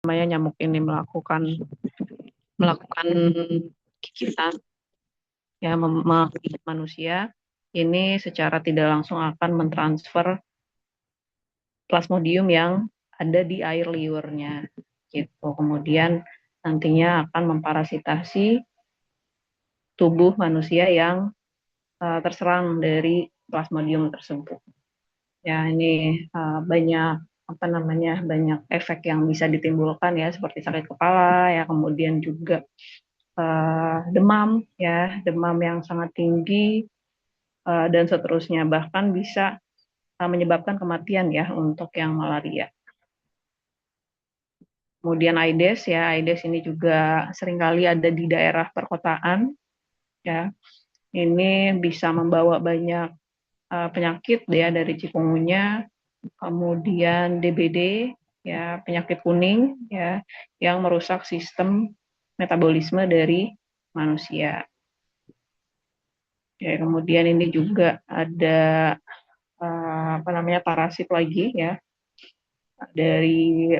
nyamuk ini melakukan gigitan ya menggigit manusia, ini secara tidak langsung akan mentransfer plasmodium yang ada di air liurnya gitu. Kemudian nantinya akan memparasitasi tubuh manusia yang terserang dari plasmodium tersebut. Ya, ini banyak efek yang bisa ditimbulkan ya, seperti sakit kepala ya, kemudian juga demam ya, demam yang sangat tinggi dan seterusnya, bahkan bisa menyebabkan kematian ya untuk yang malaria. Kemudian AIDS ya, AIDS ini juga seringkali ada di daerah perkotaan ya. Ini bisa membawa banyak penyakit ya, dari chikungunya, kemudian DBD ya, penyakit kuning ya, yang merusak sistem metabolisme dari manusia. Ya, kemudian ini juga ada parasit lagi ya, dari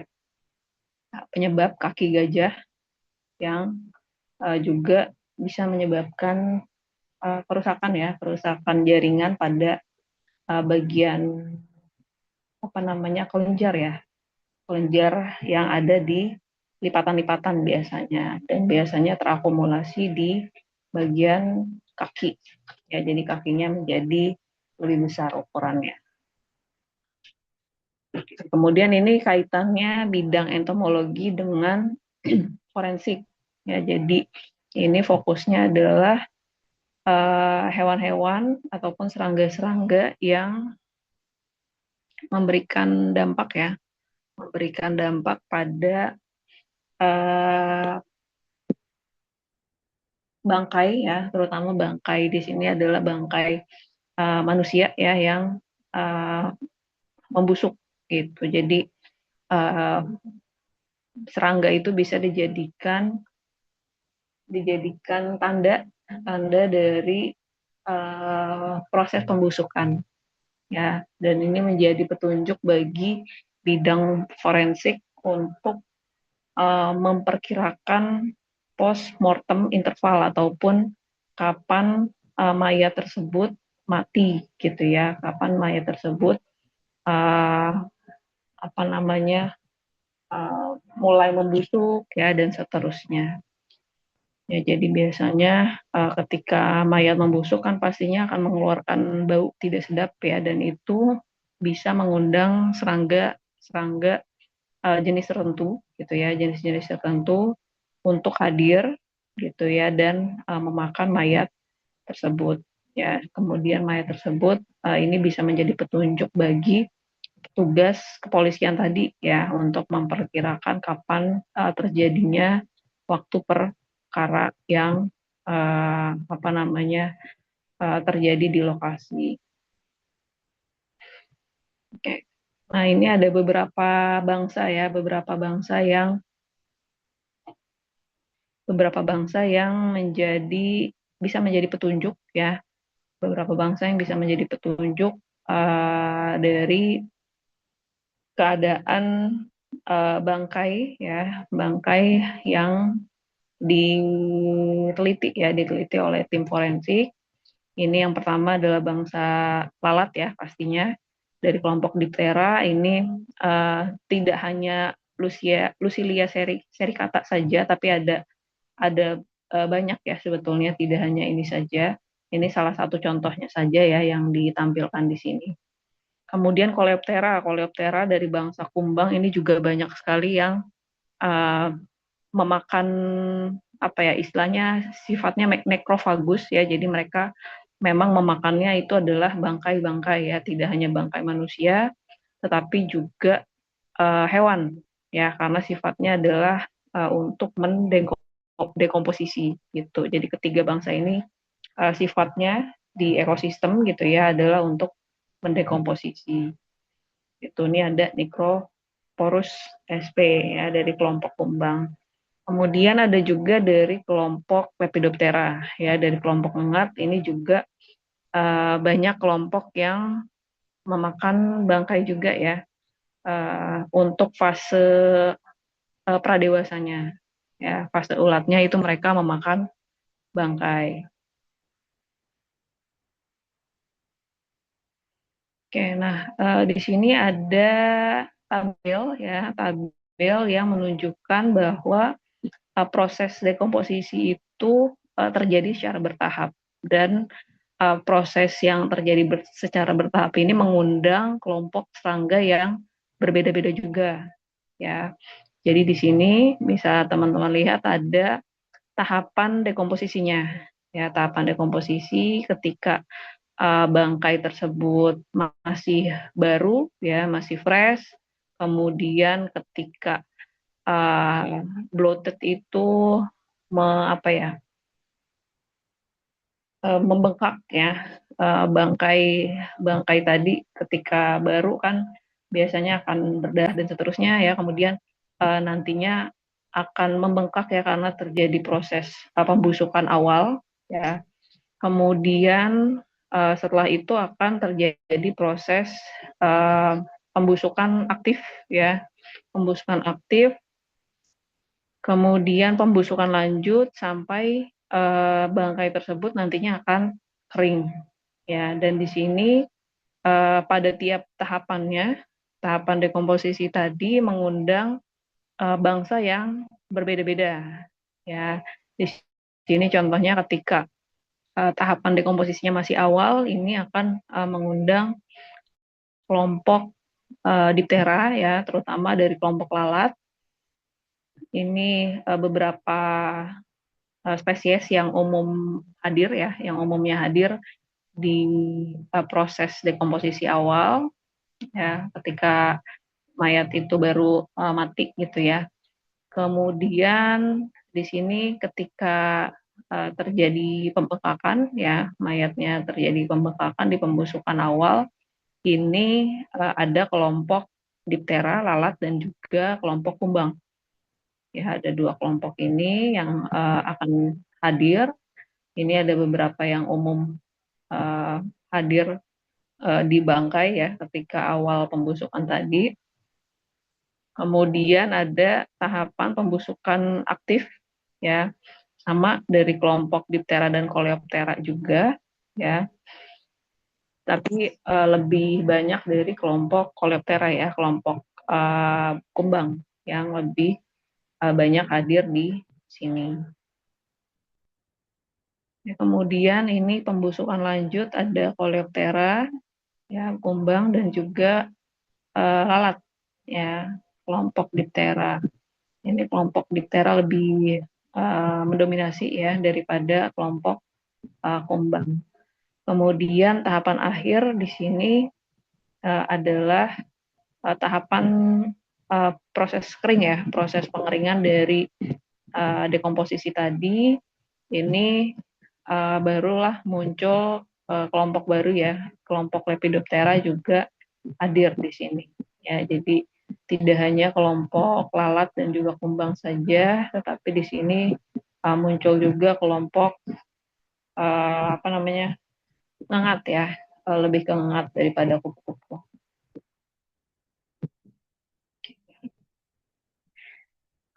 penyebab kaki gajah yang juga bisa menyebabkan kerusakan jaringan pada bagian kelenjar ya, kelenjar yang ada di lipatan-lipatan biasanya, dan biasanya terakumulasi di bagian kaki ya, jadi kakinya menjadi lebih besar ukurannya. Kemudian ini kaitannya bidang entomologi dengan forensik ya, jadi ini fokusnya adalah hewan-hewan ataupun serangga-serangga yang memberikan dampak pada uh, bangkai ya, terutama bangkai di sini adalah bangkai manusia ya, yang membusuk gitu. Jadi serangga itu bisa dijadikan tanda dari proses pembusukan ya, dan ini menjadi petunjuk bagi bidang forensik untuk memperkirakan post mortem interval ataupun kapan mayat tersebut mati gitu ya, kapan mayat tersebut uh, mulai membusuk ya, dan seterusnya. Ya, jadi biasanya ketika mayat membusuk kan pastinya akan mengeluarkan bau tidak sedap ya, dan itu bisa mengundang serangga jenis tertentu gitu ya, jenis-jenis tertentu untuk hadir gitu ya, dan memakan mayat tersebut ya. Kemudian mayat tersebut ini bisa menjadi petunjuk bagi petugas kepolisian tadi ya, untuk memperkirakan kapan terjadinya waktu perkara yang terjadi di lokasi. Oke. Nah, ini ada beberapa bangsa yang bisa menjadi petunjuk ya, beberapa bangsa yang bisa menjadi petunjuk dari keadaan bangkai yang diteliti oleh tim forensik. Ini yang pertama adalah bangsa lalat ya, pastinya dari kelompok Diptera. Ini tidak hanya Lucilia sericata saja, tapi ada banyak ya sebetulnya, tidak hanya ini saja. Ini salah satu contohnya saja ya yang ditampilkan di sini. Kemudian Coleoptera dari bangsa kumbang ini juga banyak sekali yang memakan istilahnya sifatnya nekrofagus ya. Jadi mereka memang memakannya itu adalah bangkai-bangkai ya, tidak hanya bangkai manusia tetapi juga hewan ya, karena sifatnya adalah untuk mendekomposisi gitu. Jadi ketiga bangsa ini sifatnya di ekosistem gitu ya adalah untuk mendekomposisi. Itu ini ada Necroporus sp ya, dari kelompok kumbang. Kemudian ada juga dari kelompok Lepidoptera ya, dari kelompok ngengat. Ini juga banyak kelompok yang memakan bangkai juga ya, untuk fase pradewasanya. Ya, fase ulatnya itu mereka memakan bangkai. Oke, nah di sini ada tabel ya, tabel yang menunjukkan bahwa proses dekomposisi itu terjadi secara bertahap dan proses yang terjadi secara bertahap ini mengundang kelompok serangga yang berbeda-beda juga ya. Jadi di sini bisa teman-teman lihat ada tahapan dekomposisinya ya, tahapan dekomposisi ketika bangkai tersebut masih baru ya, masih fresh. Kemudian ketika bloated itu apa ya, membengkak ya, bangkai bangkai tadi ketika baru kan biasanya akan berdarah dan seterusnya ya, kemudian nantinya akan membengkak ya karena terjadi proses pembusukan awal ya. Kemudian setelah itu akan terjadi proses pembusukan aktif ya, pembusukan aktif, kemudian pembusukan lanjut sampai bangkai tersebut nantinya akan kering ya. Dan di sini pada tiap tahapannya, tahapan dekomposisi tadi mengundang bangsa yang berbeda-beda ya. Di sini contohnya ketika tahapan dekomposisinya masih awal, ini akan mengundang kelompok diptera ya, terutama dari kelompok lalat. Ini beberapa spesies yang umum hadir ya, yang umumnya hadir di proses dekomposisi awal ya, ketika mayat itu baru mati gitu ya. Kemudian di sini ketika terjadi pembekakan ya, mayatnya terjadi pembekakan di pembusukan awal, ini ada kelompok diptera, lalat, dan juga kelompok kumbang. Ya, ada dua kelompok ini yang akan hadir. Ini ada beberapa yang umum hadir di bangkai ya ketika awal pembusukan tadi. Kemudian ada tahapan pembusukan aktif ya, sama dari kelompok diptera dan coleoptera juga ya. Tapi lebih banyak dari kelompok coleoptera ya, kelompok kumbang yang lebih banyak hadir di sini. Ya, kemudian ini pembusukan lanjut ada coleoptera, ya, kumbang dan juga lalat, ya, kelompok diptera. Ini kelompok diptera lebih mendominasi ya daripada kelompok kumbang. Kemudian tahapan akhir di sini adalah tahapan proses kering ya, proses pengeringan dari dekomposisi tadi. Ini barulah muncul kelompok baru ya, kelompok Lepidoptera juga hadir di sini. Ya, jadi tidak hanya kelompok lalat dan juga kumbang saja, tetapi di sini muncul juga kelompok apa namanya, ngengat ya, lebih ke ngengat daripada kupu-kupu.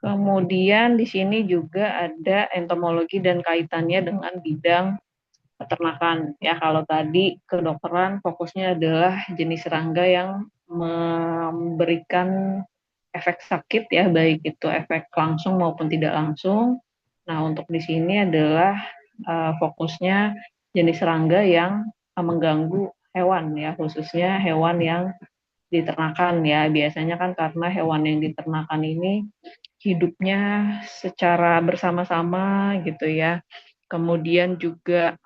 Kemudian di sini juga ada entomologi dan kaitannya dengan bidang peternakan. Ya, kalau tadi kedokteran fokusnya adalah jenis serangga yang memberikan efek sakit ya, baik itu efek langsung maupun tidak langsung. Nah, untuk di sini adalah fokusnya jenis serangga yang mengganggu hewan ya, khususnya hewan yang diternakan ya. Biasanya kan karena hewan yang diternakan ini hidupnya secara bersama-sama gitu ya. Kemudian juga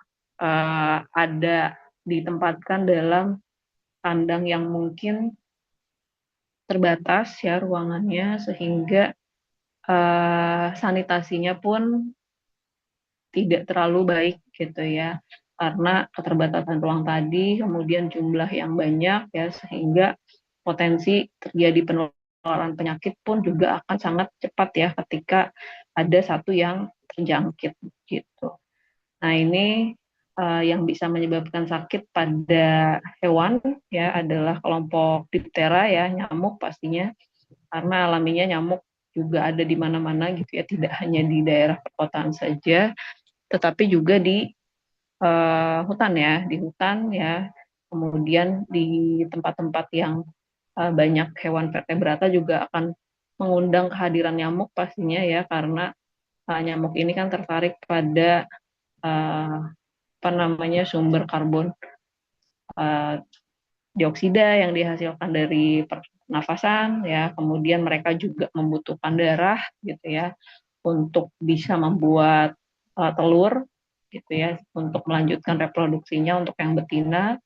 ada ditempatkan dalam kandang yang mungkin terbatas ya ruangannya, sehingga sanitasinya pun tidak terlalu baik gitu ya, karena keterbatasan ruang tadi, kemudian jumlah yang banyak ya, sehingga potensi terjadi penularan penyakit pun juga akan sangat cepat ya ketika ada satu yang terjangkit gitu. Nah, ini yang bisa menyebabkan sakit pada hewan ya adalah kelompok diptera ya, nyamuk pastinya, karena alaminya nyamuk juga ada di mana-mana gitu ya, tidak hanya di daerah perkotaan saja, tetapi juga di hutan ya, di hutan ya, kemudian di tempat-tempat yang banyak hewan vertebrata juga akan mengundang kehadiran nyamuk pastinya ya, karena nyamuk ini kan tertarik pada apa namanya sumber karbon uh, dioksida yang dihasilkan dari pernafasan ya, kemudian mereka juga membutuhkan darah gitu ya untuk bisa membuat telur gitu ya, untuk melanjutkan reproduksinya untuk yang betina,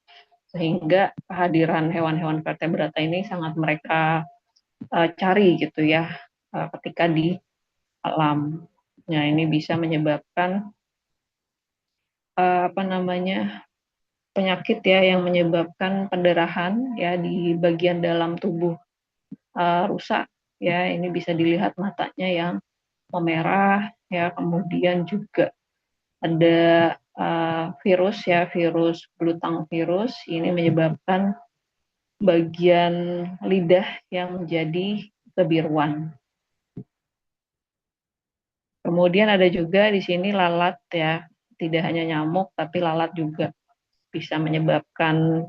sehingga kehadiran hewan-hewan vertebrata ini sangat mereka cari gitu ya ketika di alam. Nah, ini bisa menyebabkan apa namanya penyakit ya, yang menyebabkan pendarahan ya di bagian dalam tubuh rusak ya. Ini bisa dilihat matanya yang memerah ya, kemudian juga ada virus ya, virus blutang virus ini menyebabkan bagian lidah yang menjadi kebiruan. Kemudian ada juga di sini lalat ya, tidak hanya nyamuk tapi lalat juga bisa menyebabkan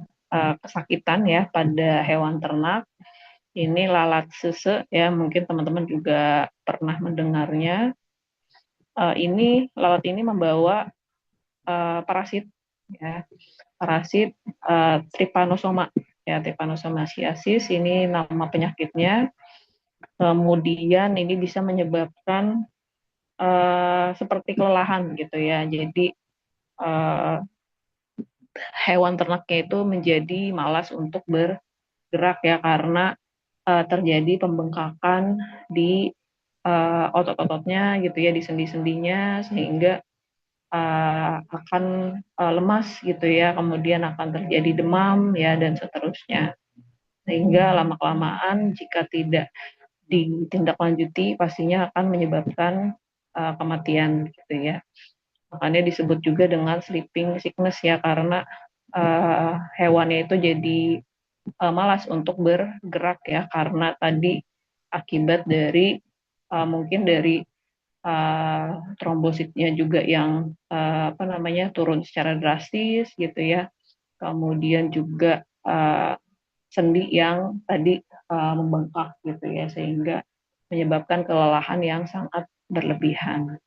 kesakitan ya pada hewan ternak. Ini lalat sese ya, mungkin teman-teman juga pernah mendengarnya. Ini lalat ini membawa parasit ya, parasit trypanosoma ya, trypanosomasiasis ini nama penyakitnya. Kemudian ini bisa menyebabkan seperti kelelahan gitu ya. Jadi hewan ternaknya itu menjadi malas untuk bergerak ya, karena terjadi pembengkakan di otot-ototnya gitu ya, di sendi-sendinya, sehingga akan lemas gitu ya, kemudian akan terjadi demam ya, dan seterusnya. Sehingga lama-kelamaan jika tidak ditindaklanjuti pastinya akan menyebabkan kematian gitu ya. Makanya disebut juga dengan sleeping sickness ya, karena hewannya itu jadi malas untuk bergerak ya, karena tadi akibat dari mungkin dari trombositnya juga yang apa namanya turun secara drastis gitu ya. Kemudian juga sendi yang tadi membengkak gitu ya, sehingga menyebabkan kelelahan yang sangat berlebihan.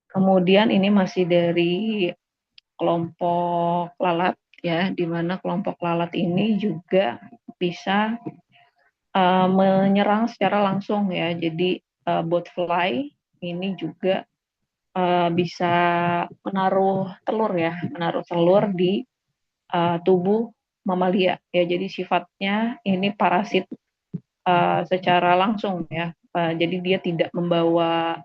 Kemudian ini masih dari kelompok lalat ya, di mana kelompok lalat ini juga bisa menyerang secara langsung ya. Jadi botfly ini juga bisa menaruh telur di tubuh mamalia ya. Jadi sifatnya ini parasit secara langsung ya. Jadi dia tidak membawa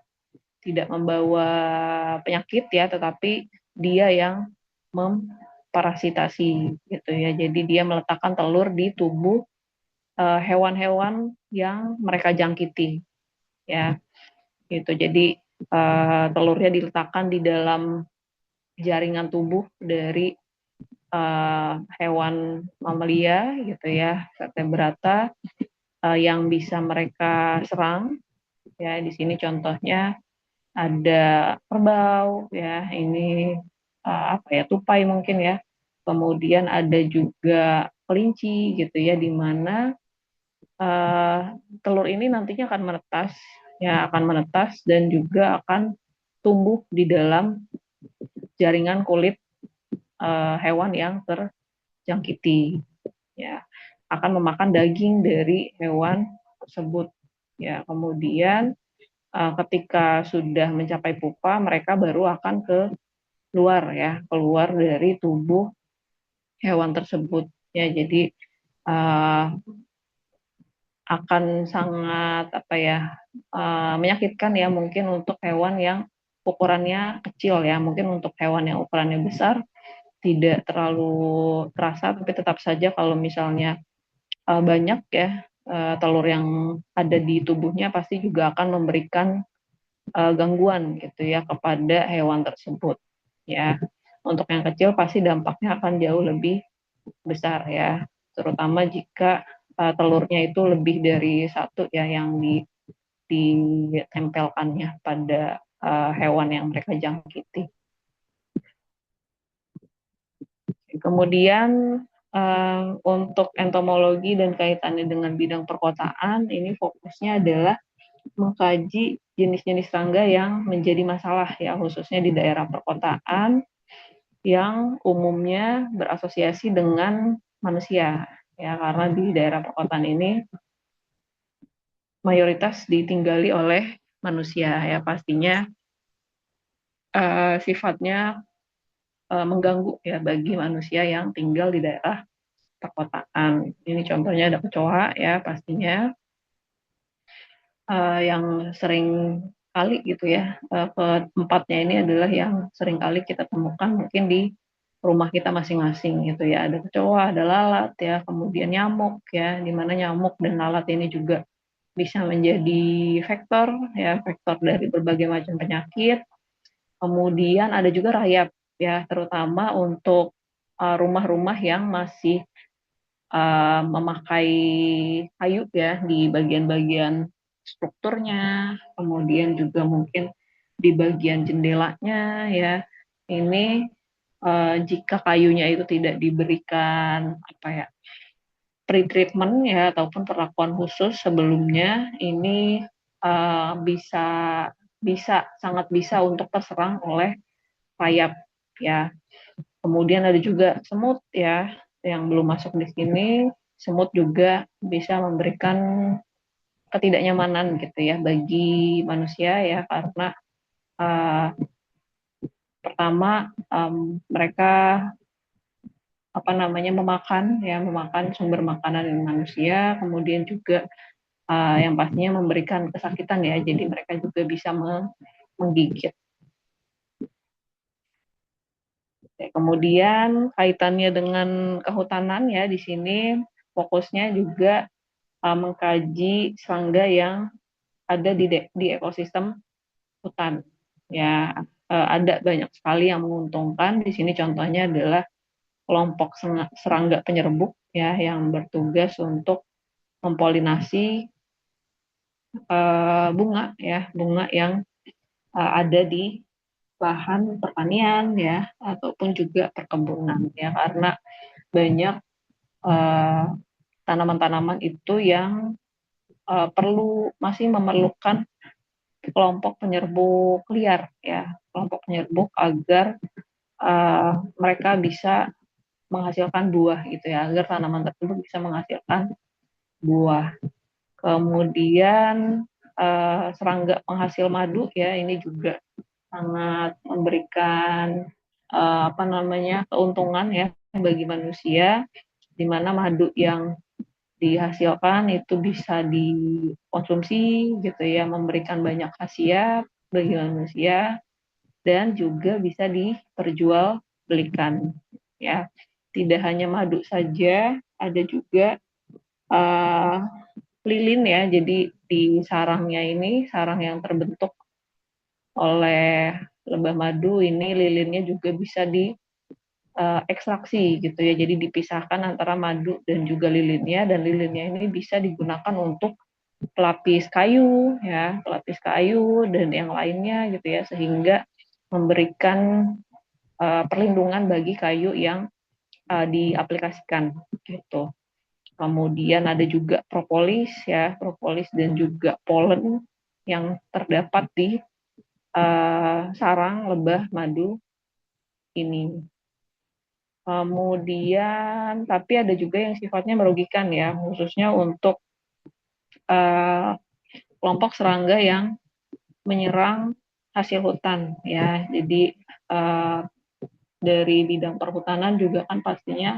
penyakit ya, tetapi dia yang memparasitasi gitu ya. Jadi dia meletakkan telur di tubuh hewan-hewan yang mereka jangkiti ya. Gitu. Jadi telurnya diletakkan di dalam jaringan tubuh dari hewan mamalia gitu ya, vertebrata yang bisa mereka serang ya. Di sini contohnya ada kerbau ya, ini apa ya, tupai mungkin ya. Kemudian ada juga kelinci gitu ya, di mana telur ini nantinya akan menetas ya, akan menetas dan juga akan tumbuh di dalam jaringan kulit hewan yang terjangkiti ya, akan memakan daging dari hewan tersebut ya. Kemudian ketika sudah mencapai pupa, mereka baru akan keluar dari tubuh hewan tersebut ya. Jadi akan sangat apa ya, menyakitkan ya, mungkin untuk hewan yang ukurannya kecil ya. Mungkin untuk hewan yang ukurannya besar tidak terlalu terasa, tapi tetap saja kalau misalnya banyak ya telur yang ada di tubuhnya, pasti juga akan memberikan gangguan gitu ya kepada hewan tersebut ya. Untuk yang kecil pasti dampaknya akan jauh lebih besar ya, terutama jika telurnya itu lebih dari satu ya yang ditempelkannya pada hewan yang mereka jangkiti. Kemudian untuk entomologi dan kaitannya dengan bidang perkotaan, ini fokusnya adalah mengkaji jenis-jenis serangga yang menjadi masalah ya, khususnya di daerah perkotaan yang umumnya berasosiasi dengan manusia ya, karena di daerah perkotaan ini mayoritas ditinggali oleh manusia ya, pastinya sifatnya mengganggu ya bagi manusia yang tinggal di daerah perkotaan. Ini contohnya ada kecoa ya, pastinya yang sering kali gitu ya, keempatnya ini adalah yang sering kali kita temukan mungkin di rumah kita masing-masing gitu ya. Ada kecoa, ada lalat ya, kemudian nyamuk ya, di mana nyamuk dan lalat ini juga bisa menjadi vektor ya, vektor dari berbagai macam penyakit. Kemudian ada juga rayap ya, terutama untuk rumah-rumah yang masih memakai kayu ya di bagian-bagian strukturnya, kemudian juga mungkin di bagian jendelanya ya. Ini jika kayunya itu tidak diberikan apa ya, pre-treatment ya ataupun perlakuan khusus sebelumnya, ini bisa bisa sangat bisa untuk terserang oleh rayap ya. Kemudian ada juga semut ya, yang belum masuk di sini. Semut juga bisa memberikan ketidaknyamanan gitu ya bagi manusia ya, karena uh, pertama mereka apa namanya memakan sumber makanan manusia, kemudian juga yang pastinya memberikan kesakitan ya, jadi mereka juga bisa menggigit. Kemudian kaitannya dengan kehutanan ya, di sini fokusnya juga mengkaji serangga yang ada di ekosistem hutan. Ya, ada banyak sekali yang menguntungkan. Di sini contohnya adalah kelompok serangga penyerbuk ya, yang bertugas untuk mempolinasi bunga ya, bunga yang ada di lahan pertanian ya, ataupun juga perkebunan ya, karena banyak tanaman-tanaman itu yang masih memerlukan kelompok penyerbuk liar ya, kelompok penyerbuk agar mereka bisa menghasilkan buah gitu ya, agar tanaman tersebut bisa menghasilkan buah. Kemudian serangga penghasil madu ya, ini juga sangat memberikan apa namanya keuntungan ya bagi manusia, di mana madu yang dihasilkan itu bisa dikonsumsi gitu ya, memberikan banyak khasiat bagi manusia, dan juga bisa diperjualbelikan ya. Tidak hanya madu saja, ada juga uh, lilin ya. Jadi di sarangnya ini, sarang yang terbentuk oleh lebah madu ini, lilinnya juga bisa ekstraksi gitu ya. Jadi dipisahkan antara madu dan juga lilinnya, dan lilinnya ini bisa digunakan untuk pelapis kayu ya, pelapis kayu dan yang lainnya gitu ya, sehingga memberikan perlindungan bagi kayu yang diaplikasikan gitu. Kemudian ada juga propolis ya, propolis dan juga polen yang terdapat di sarang lebah madu ini. Kemudian, tapi ada juga yang sifatnya merugikan ya, khususnya untuk kelompok serangga yang menyerang hasil hutan ya. Jadi dari bidang perhutanan juga kan pastinya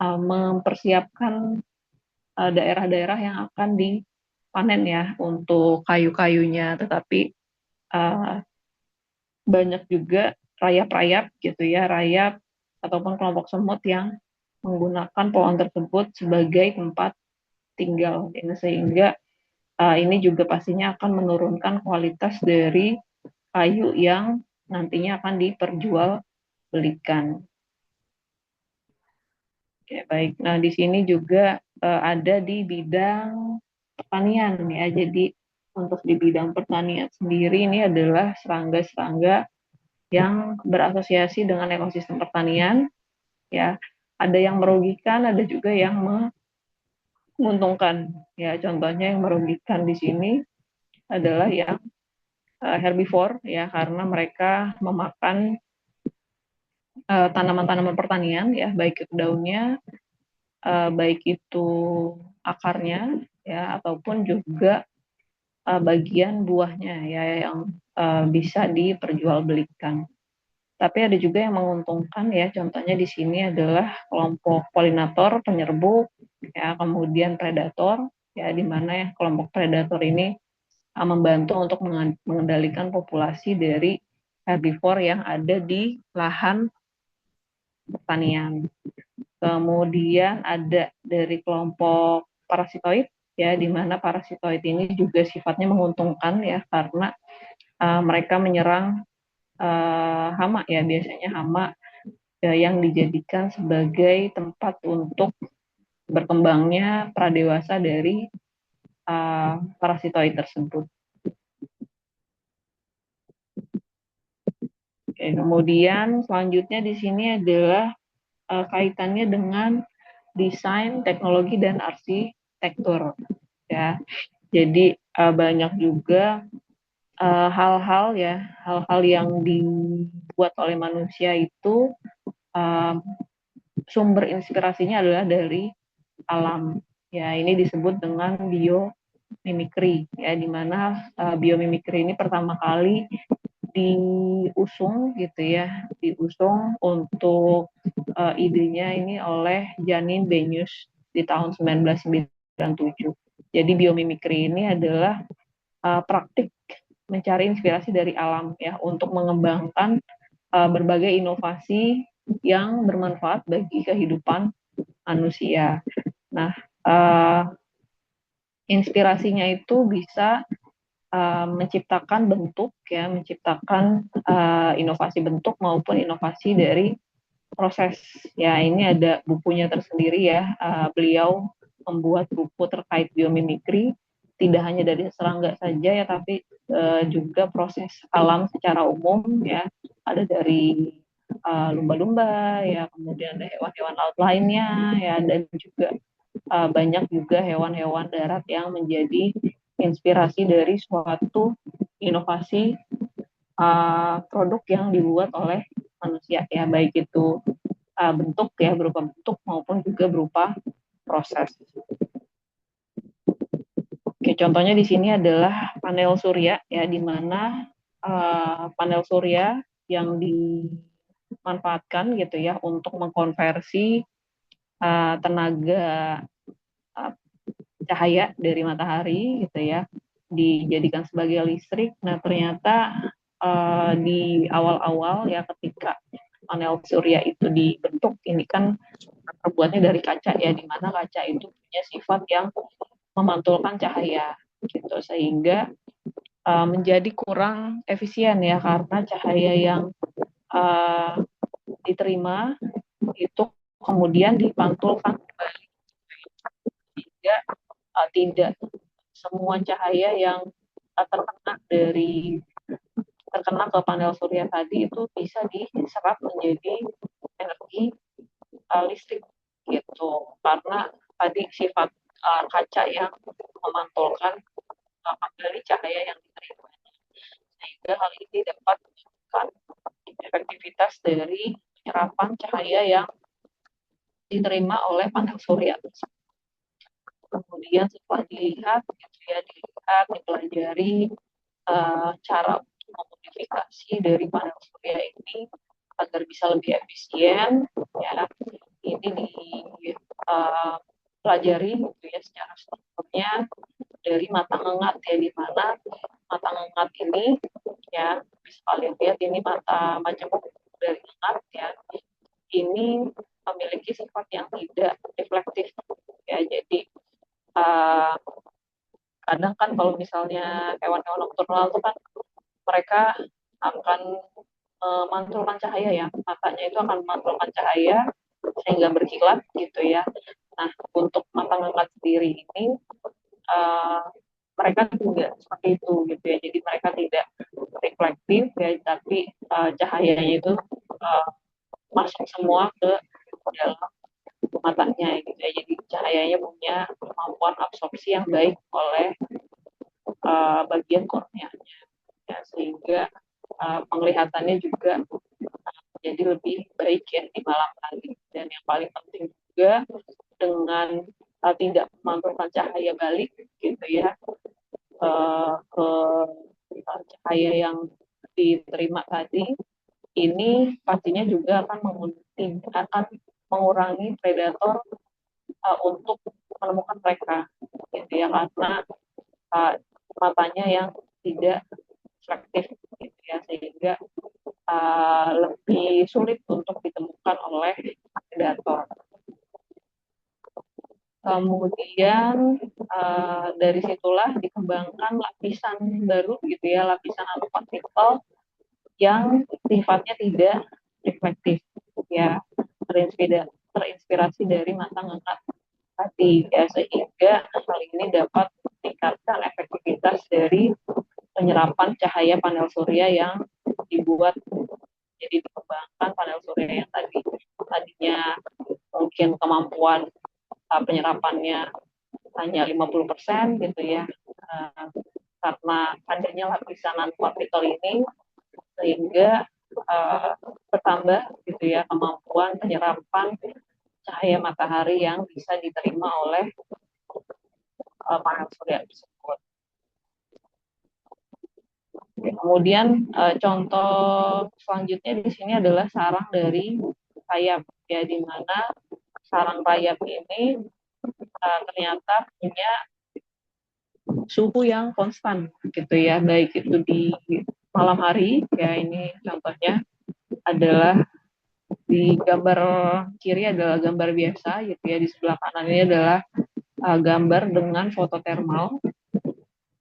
mempersiapkan daerah-daerah yang akan dipanen ya untuk kayu-kayunya, tetapi banyak juga rayap-rayap gitu ya, rayap ataupun kelompok semut yang menggunakan pohon tersebut sebagai tempat tinggal, sehingga ini juga pastinya akan menurunkan kualitas dari kayu yang nantinya akan diperjualbelikan. Ya, baik. Nah, di sini juga ada di bidang pertanian ya. Jadi untuk di bidang pertanian sendiri ini adalah serangga-serangga yang berasosiasi dengan ekosistem pertanian ya. Ada yang merugikan, ada juga yang menguntungkan. Ya, contohnya yang merugikan di sini adalah yang herbivore ya karena mereka memakan tanaman-tanaman pertanian ya, baik itu daunnya, baik itu akarnya ya ataupun juga bagian buahnya ya yang bisa diperjualbelikan. Tapi ada juga yang menguntungkan ya, contohnya di sini adalah kelompok polinator, penyerbuk, ya, kemudian predator, ya, di mana ya kelompok predator ini membantu untuk mengendalikan populasi dari herbivore yang ada di lahan pertanian. Kemudian ada dari kelompok parasitoid, ya, di mana parasitoid ini juga sifatnya menguntungkan ya, karena mereka menyerang hama ya, biasanya hama yang dijadikan sebagai tempat untuk berkembangnya pradewasa dari parasitoid tersebut. Oke, kemudian selanjutnya di sini adalah kaitannya dengan desain, teknologi dan arsitektur ya. Jadi banyak juga hal-hal ya, hal-hal yang dibuat oleh manusia itu uh, sumber inspirasinya adalah dari alam. Ya, ini disebut dengan biomimikri ya, di mana biomimikri ini pertama kali diusung gitu ya, diusung untuk idenya ini oleh Janine Benyus di tahun 1997. Jadi biomimikri ini adalah praktik mencari inspirasi dari alam ya untuk mengembangkan berbagai inovasi yang bermanfaat bagi kehidupan manusia. Nah, inspirasinya itu bisa menciptakan bentuk ya, menciptakan inovasi bentuk maupun inovasi dari proses. Ya, ini ada bukunya tersendiri ya. Beliau membuat buku terkait biomimikri, tidak hanya dari serangga saja ya, tapi juga proses alam secara umum ya. Ada dari lumba-lumba ya, kemudian ada hewan-hewan laut lainnya ya, dan juga banyak juga hewan-hewan darat yang menjadi inspirasi dari suatu inovasi produk yang dibuat oleh manusia ya, baik itu bentuk ya, berupa bentuk maupun juga berupa proses. Oke, contohnya di sini adalah panel surya ya, di mana panel surya yang dimanfaatkan gitu ya untuk mengkonversi tenaga uh, cahaya dari matahari gitu ya, dijadikan sebagai listrik. Nah, ternyata di awal-awal ya ketika panel surya itu dibentuk, ini kan terbuatnya dari kaca ya, di mana kaca itu punya sifat yang memantulkan cahaya gitu, sehingga menjadi kurang efisien ya, karena cahaya yang uh, diterima itu kemudian dipantulkan kembali, sehingga tidak semua cahaya yang terkena ke panel surya tadi itu bisa diserap menjadi energi listrik gitu, karena tadi sifat kaca yang memantulkan kembali cahaya yang diterima, sehingga hal ini dapat menunjukkan efektivitas dari penyerapan cahaya yang diterima oleh panel surya. Kemudian setelah dilihat, gitu ya, dipelajari cara memodifikasi dari panel surya ini agar bisa lebih efisien ya, ini dipelajari gitu ya secara strukturnya dari mata ngengat ya, di mana mata ngengat ini ya, bisa kalian lihat ini mata majemuk dari ngengat ya, ini memiliki sifat yang tidak reflektif ya. Jadi uh, kadang kan kalau misalnya hewan-hewan nokturnal itu kan mereka akan memantulkan cahaya ya, matanya itu akan memantulkan cahaya sehingga berkilat gitu ya. Nah, untuk mata ngangkat sendiri ini uh, mereka tidak seperti itu gitu ya. Jadi mereka tidak reflektif ya, tapi cahayanya itu uh, masuk semua ke dalam matanya gitu ya. Jadi cahayanya punya kemampuan absorpsi yang baik oleh bagian korneanya ya, sehingga penglihatannya juga jadi lebih baik ya di malam hari. Dan yang paling penting juga dengan tidak memantulkan cahaya balik gitu ya ke cahaya yang diterima tadi, ini pastinya juga akan mengurangi predator untuk menemukan mereka gitu ya, karena uh, matanya yang tidak selektif gitu ya, sehingga lebih sulit untuk ditemukan oleh predator. Kemudian dari situlah dikembangkan lapisan baru gitu ya, lapisan nanopartikel yang sifatnya tidak reflektif ya, terinspirasi dari mata ngangkat tadi ya, sehingga hal ini dapat meningkatkan efektivitas dari penyerapan cahaya panel surya yang dibuat. Jadi dikembangkan panel surya yang tadinya mungkin kemampuan penyerapannya hanya 50% gitu ya, karena adanya lapisan nanopartikel ini, sehingga bertambah gitu ya kemampuan penyerapan cahaya matahari yang bisa diterima oleh panel surya tersebut. Kemudian contoh selanjutnya di sini adalah sarang dari rayap ya, di mana sarang rayap ini ternyata punya suhu yang konstan gitu ya, baik itu di malam hari ya, ini contohnya adalah di gambar kiri adalah gambar biasa gitu ya, di sebelah kanan ini adalah gambar dengan foto thermal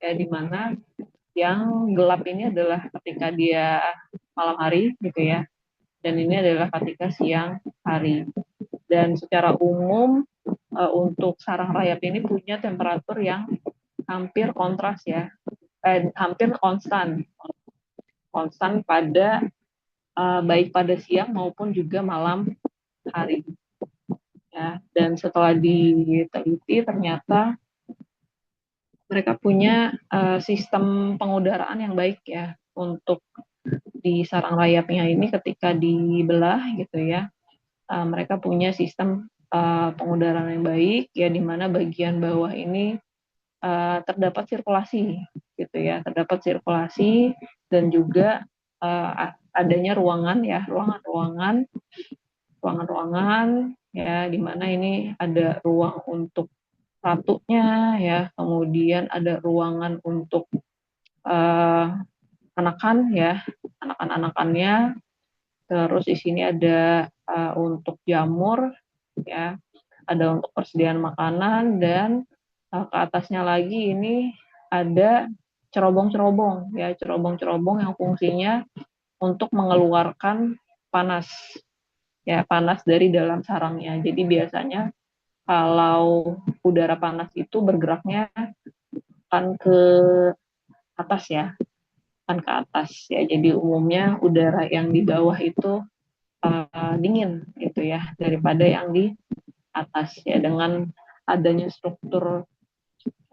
ya, di mana yang gelap ini adalah ketika dia malam hari gitu ya, dan ini adalah ketika siang hari. Dan secara umum untuk sarang rayap ini punya temperatur yang hampir kontras ya, hampir konstan pada baik pada siang maupun juga malam hari ya. Dan setelah diteliti ternyata mereka punya sistem pengudaraan yang baik ya, untuk di sarang rayapnya ini ketika dibelah gitu ya, mereka punya sistem pengudaraan yang baik ya, di mana bagian bawah ini terdapat sirkulasi gitu ya, terdapat sirkulasi dan juga adanya ruangan ya, ruangan-ruangan ya, di mana ini ada ruang untuk ratunya ya, kemudian ada ruangan untuk anakan ya, anakan-anakannya, terus di sini ada untuk jamur ya, ada untuk persediaan makanan, dan ke atasnya lagi ini ada cerobong-cerobong ya, cerobong-cerobong yang fungsinya untuk mengeluarkan panas ya, panas dari dalam sarangnya. Jadi biasanya kalau udara panas itu bergeraknya kan ke atas ya, kan ke atas ya. Jadi umumnya udara yang di bawah itu dingin gitu ya, daripada yang di atas ya. Dengan adanya struktur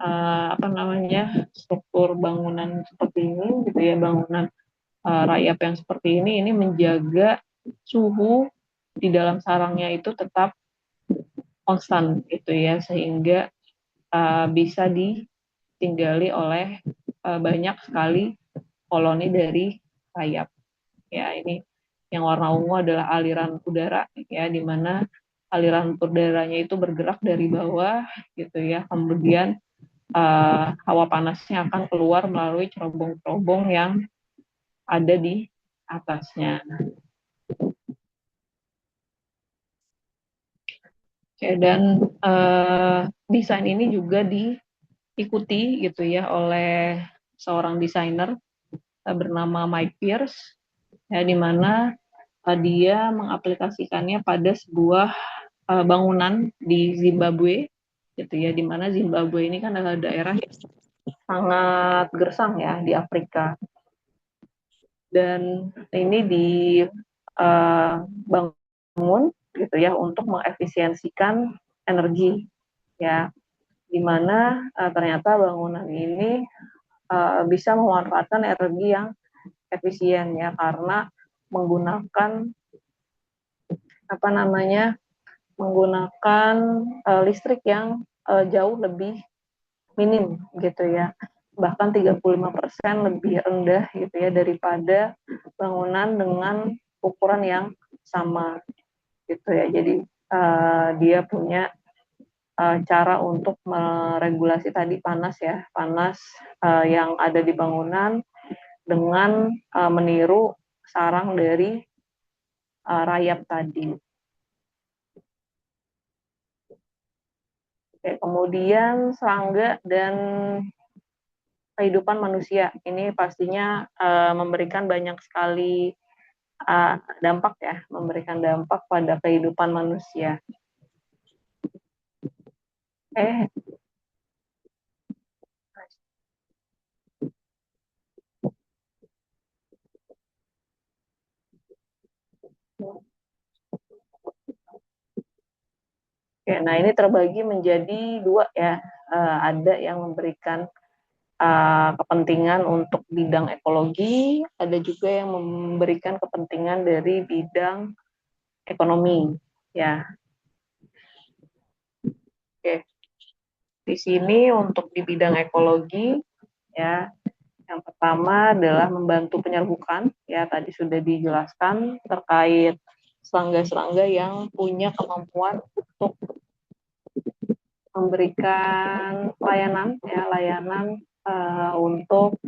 apa namanya, struktur bangunan seperti ini gitu ya, bangunan rayap yang seperti ini menjaga suhu di dalam sarangnya itu tetap konstan gitu ya, sehingga bisa ditinggali oleh banyak sekali koloni dari rayap ya. Ini yang warna ungu adalah aliran udara ya, di mana aliran udaranya itu bergerak dari bawah gitu ya, kemudian hawa panasnya akan keluar melalui cerobong-cerobong yang ada di atasnya. Oke, dan desain ini juga diikuti gitu ya oleh seorang desainer bernama Mike Pierce ya, di mana dia mengaplikasikannya pada sebuah bangunan di Zimbabwe gitu ya, di mana Zimbabwe ini kan adalah daerah yang sangat gersang ya di Afrika, dan ini dibangun gitu ya untuk mengefisiensikan energi ya, di mana ternyata bangunan ini bisa memanfaatkan energi yang efisien ya, karena menggunakan apa namanya menggunakan listrik yang jauh lebih minim gitu ya, bahkan 35% lebih rendah gitu ya daripada bangunan dengan ukuran yang sama gitu ya. Jadi dia punya cara untuk meregulasi tadi panas ya, panas yang ada di bangunan dengan meniru sarang dari rayap tadi. Oke, kemudian serangga dan kehidupan manusia ini pastinya memberikan banyak sekali dampak ya, memberikan dampak pada kehidupan manusia. Eh, Oke, nah ini terbagi menjadi dua ya. Ada yang memberikan kepentingan untuk bidang ekologi, ada juga yang memberikan kepentingan dari bidang ekonomi. Ya, oke. Di sini untuk di bidang ekologi, ya, yang pertama adalah membantu penyerbukan. Ya, tadi sudah dijelaskan terkait serangga-serangga yang punya kemampuan untuk memberikan layanan, ya, layanan untuk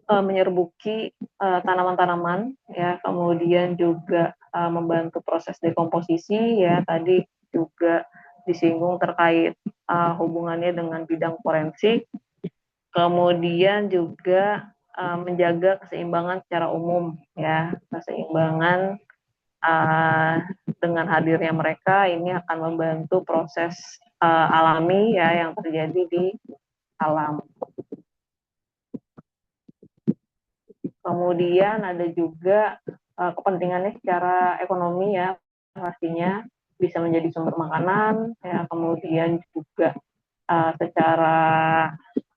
menyerbuki tanaman-tanaman, ya, kemudian juga membantu proses dekomposisi, ya, tadi juga disinggung terkait hubungannya dengan bidang forensik, kemudian juga menjaga keseimbangan secara umum, ya, keseimbangan dengan hadirnya mereka ini akan membantu proses alami ya yang terjadi di alam. Kemudian ada juga kepentingannya secara ekonomi ya, pastinya bisa menjadi sumber makanan ya, kemudian juga secara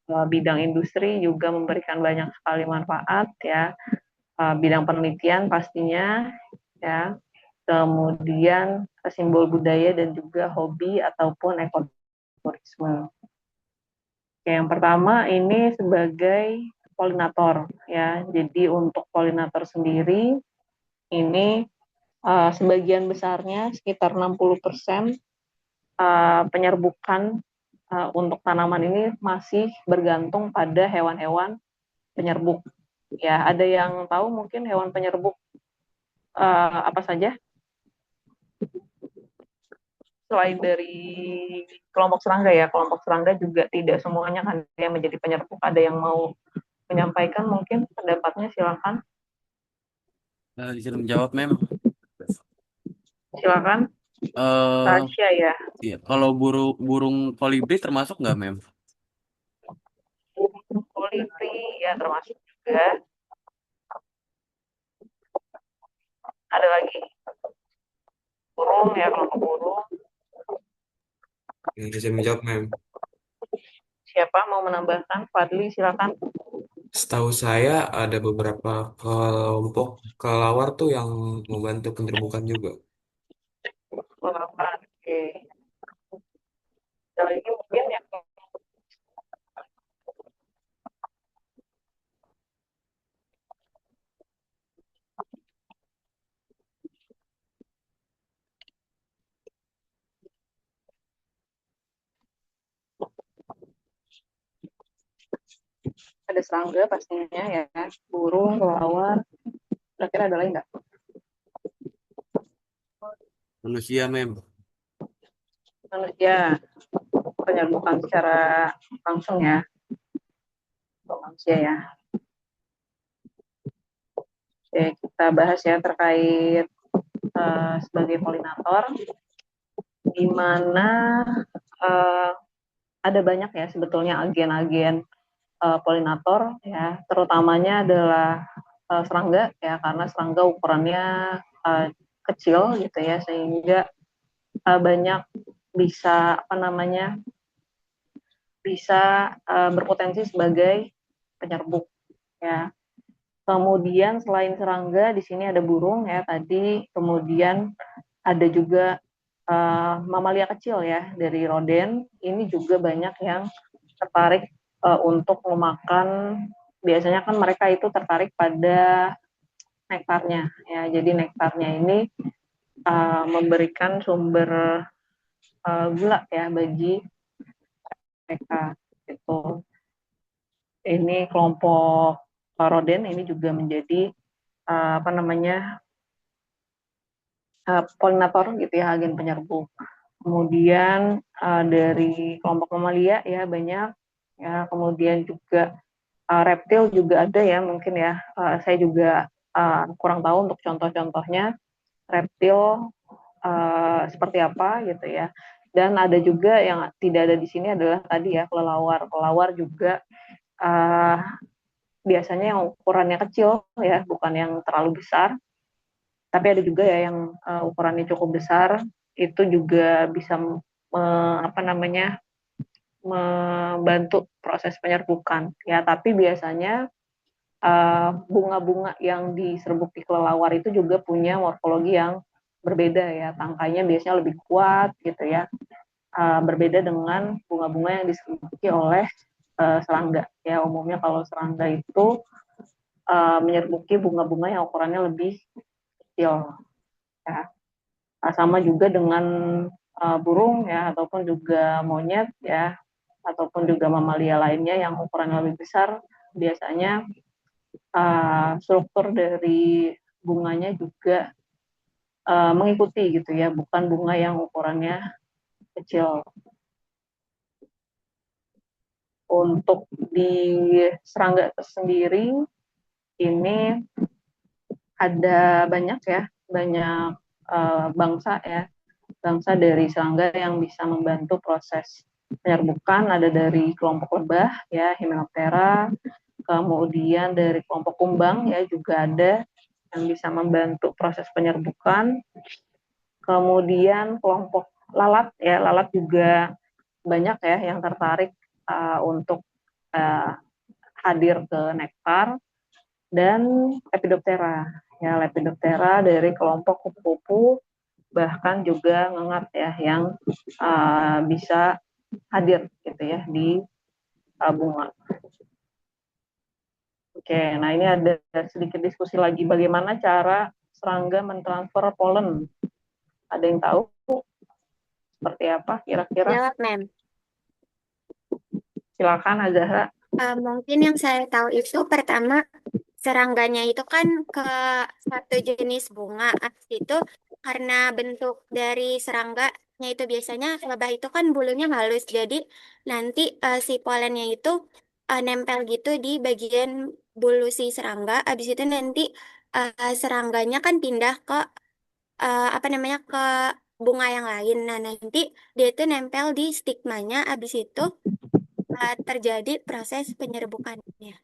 bidang industri juga memberikan banyak sekali manfaat ya, bidang penelitian pastinya ya, kemudian simbol budaya dan juga hobi ataupun ekoturisme. Yang pertama ini sebagai polinator ya. Jadi untuk polinator sendiri ini sebagian besarnya sekitar 60% penyerbukan untuk tanaman ini masih bergantung pada hewan-hewan penyerbuk. Ya, ada yang tahu mungkin hewan penyerbuk apa saja selain dari kelompok serangga ya. Kelompok serangga juga tidak semuanya kan yang menjadi penyerbuk. Ada yang mau menyampaikan mungkin pendapatnya, silakan. Izin menjawab, Mem. Silakan. Eh, Rahasia ya. iya, kalau burung burung kolibri termasuk nggak, Mem? Kolibri ya termasuk juga. Ada lagi burung ya, kelompok burung. Yang bisa menjawab, Mem. Siapa mau menambahkan? Fadli silakan. Setahu saya ada beberapa kelompok kelelawar tuh yang membantu penyerbukan juga. Oke. Ada lagi mungkin yang ada serangga pastinya ya, burung, kelawar. Kira-kira ada lagi nggak? Manusia, Mem. Manusia, penyerbukan secara langsung ya, manusia ya. Oke, kita bahas ya terkait sebagai polinator. di mana uh, ada banyak ya sebetulnya agen-agen polinator ya, terutamanya adalah serangga ya, karena serangga ukurannya kecil gitu ya, sehingga banyak bisa bisa berpotensi sebagai penyerbuk ya. Kemudian selain serangga di sini ada burung ya tadi, kemudian ada juga mamalia kecil ya dari roden. Ini juga banyak yang tertarik untuk memakan. Biasanya kan mereka itu tertarik pada nektarnya ya. Jadi nektarnya ini memberikan sumber gula ya bagi mereka itu. Ini kelompok roden ini juga menjadi polinator gitu ya, agen penyerbuk. Kemudian dari kelompok mamalia ya banyak ya, kemudian juga reptil juga ada ya mungkin ya. Saya juga kurang tahu untuk contoh-contohnya reptil seperti apa gitu ya. Dan ada juga yang tidak ada di sini adalah tadi ya kelelawar. Kelelawar juga uh, biasanya yang ukurannya kecil ya, bukan yang terlalu besar. Tapi ada juga ya yang ukurannya cukup besar, itu juga bisa membantu proses penyerbukan ya. Tapi biasanya bunga-bunga yang diserbuk di kelelawar itu juga punya morfologi yang berbeda ya, tangkainya biasanya lebih kuat gitu ya, berbeda dengan bunga-bunga yang diserbuki oleh serangga ya. Umumnya kalau serangga itu menyerbuki bunga-bunga yang ukurannya lebih kecil ya. Sama juga dengan burung ya, ataupun juga monyet ya, ataupun juga mamalia lainnya yang ukurannya lebih besar. Biasanya struktur dari bunganya juga mengikuti gitu ya, bukan bunga yang ukurannya kecil. Untuk di serangga sendiri ini ada banyak ya, banyak bangsa ya, bangsa dari serangga yang bisa membantu proses penyerbukan. Ada dari kelompok lebah ya, Hymenoptera, kemudian dari kelompok kumbang ya juga ada yang bisa membantu proses penyerbukan. Kemudian kelompok lalat ya, lalat juga banyak ya yang tertarik untuk hadir ke nektar. Dan Lepidoptera ya, Lepidoptera dari kelompok kupu-kupu, bahkan juga ngengat ya yang bisa hadir gitu ya di bunga. Oke, nah ini ada sedikit diskusi lagi bagaimana cara serangga mentransfer polen. Ada yang tahu seperti apa kira-kira? Jawab, Mem. Silakan Azahra. Mungkin yang saya tahu itu pertama serangganya itu kan ke satu jenis bunga. Habis itu karena bentuk dari serangganya itu biasanya lebah itu kan bulunya halus. Jadi nanti si polennya itu nempel gitu di bagian bulu si serangga. Habis itu nanti serangganya kan pindah ke apa namanya ke bunga yang lain. Nah, nanti dia itu nempel di stigmanya. Habis itu terjadi proses penyerbukannya.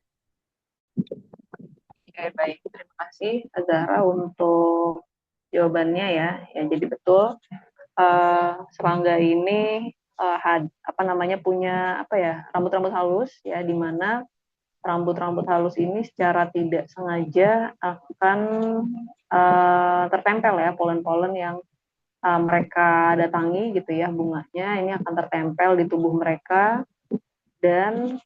Oke, baik. Terima kasih Azahra untuk jawabannya ya. Ya, jadi betul serangga ini punya rambut-rambut halus ya, di mana rambut-rambut halus ini secara tidak sengaja akan tertempel ya, polen-polen yang mereka datangi gitu ya, bunganya ini akan tertempel di tubuh mereka. Dan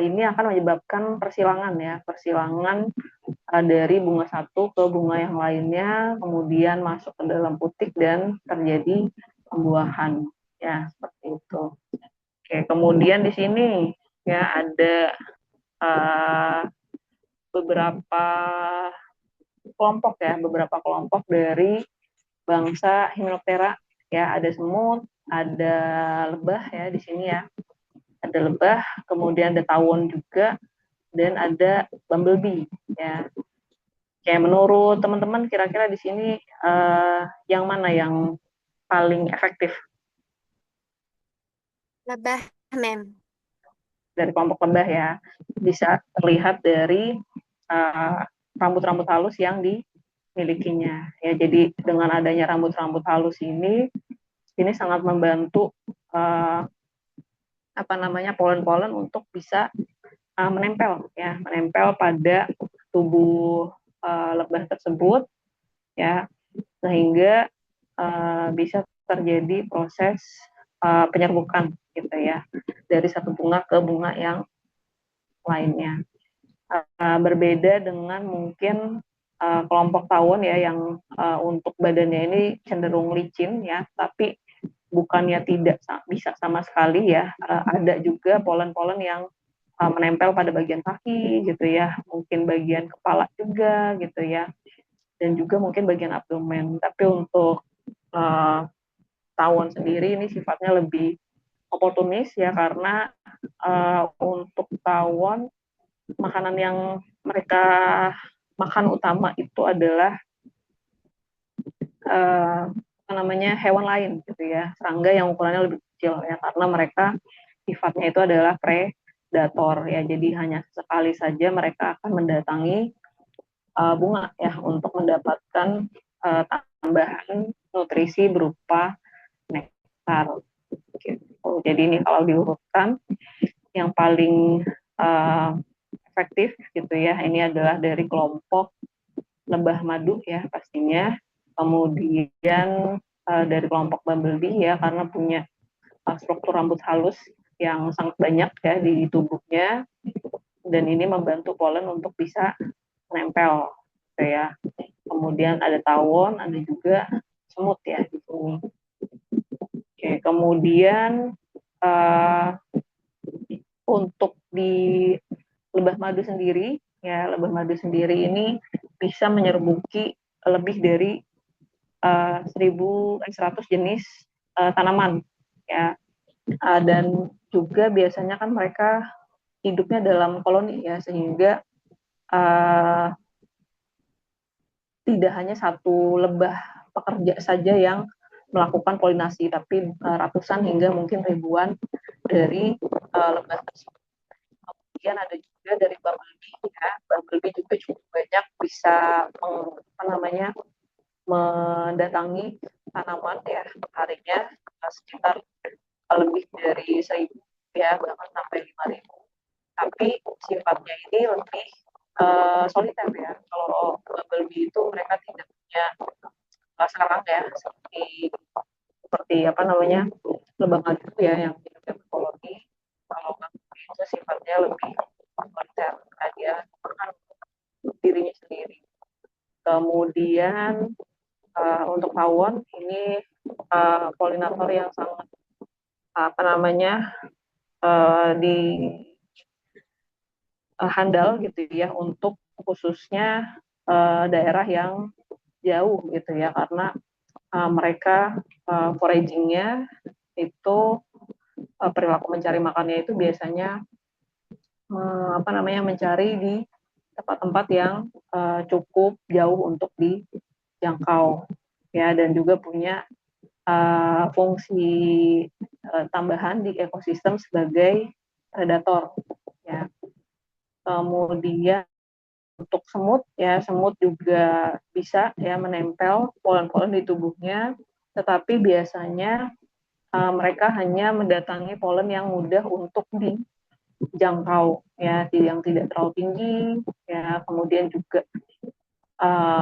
ini akan menyebabkan persilangan ya, persilangan dari bunga satu ke bunga yang lainnya, kemudian masuk ke dalam putik dan terjadi pembuahan ya, seperti itu. Oke, kemudian di sini ya ada beberapa beberapa kelompok dari bangsa Hymenoptera ya. Ada semut, ada lebah ya di sini ya, ada lebah, kemudian ada tawon juga, dan ada bumblebee ya. Kayak menurut teman-teman kira-kira di sini yang mana yang paling efektif Lebah, mem. Dari kelompok lebah ya, bisa terlihat dari rambut-rambut halus yang dimilikinya. Ya, jadi dengan adanya rambut-rambut halus ini sangat membantu polen-polen untuk bisa menempel ya, menempel pada tubuh lebah tersebut ya, sehingga bisa terjadi proses penyerbukan gitu ya, dari satu bunga ke bunga yang lainnya. Berbeda dengan mungkin kelompok tawon ya, yang untuk badannya ini cenderung licin ya, tapi bukannya tidak bisa sama sekali ya, ada juga polen-polen yang menempel pada bagian kaki gitu ya, mungkin bagian kepala juga gitu ya, dan juga mungkin bagian abdomen. Tapi untuk tawon sendiri ini sifatnya lebih oportunis ya, karena untuk tawon makanan yang mereka makan utama itu adalah hewan lain gitu ya, serangga yang ukurannya lebih kecil ya, karena mereka sifatnya itu adalah predator ya, jadi hanya sekali saja mereka akan mendatangi bunga ya, untuk mendapatkan tambahan nutrisi berupa nektar gitu. Jadi ini kalau diurutkan, yang paling efektif gitu ya, ini adalah dari kelompok lebah madu ya pastinya, kemudian dari kelompok bumblebee ya, karena punya struktur rambut halus yang sangat banyak ya di tubuhnya, dan ini membantu polen untuk bisa menempel gitu ya. Kemudian ada tawon, ada juga semut ya di sini. Oke, kemudian untuk di lebah madu sendiri ya, lebah madu sendiri ini bisa menyerbuki lebih dari 100 jenis tanaman ya, dan juga biasanya kan mereka hidupnya dalam koloni ya, sehingga tidak hanya satu lebah pekerja saja yang melakukan polinasi, tapi ratusan hingga mungkin ribuan dari lebah tersebut. Kemudian ada juga dari bumblebee ya, bumblebee juga cukup banyak bisa mendatangi tanaman ya, harinya sekitar lebih dari 1.000 ya, bahkan sampai 5.000. Tapi sifatnya ini lebih soliter ya. Kalau bumblebee itu mereka tidak punya sarang ya, seperti lebah madu ya yang hidupnya berkoloni. Kalau bumblebee itu sifatnya lebih soliter, dia makan dirinya sendiri. Kemudian untuk tawon ini polinator yang sangat di handal gitu ya, untuk khususnya daerah yang jauh gitu ya, karena mereka foragingnya itu perilaku mencari makannya itu biasanya mencari di tempat-tempat yang cukup jauh untuk dijangkau ya, dan juga punya fungsi tambahan di ekosistem sebagai predator ya. Kemudian untuk semut ya, semut juga bisa ya menempel polen-polen di tubuhnya, tetapi biasanya mereka hanya mendatangi polen yang mudah untuk dijangkau ya, yang tidak terlalu tinggi ya. Kemudian juga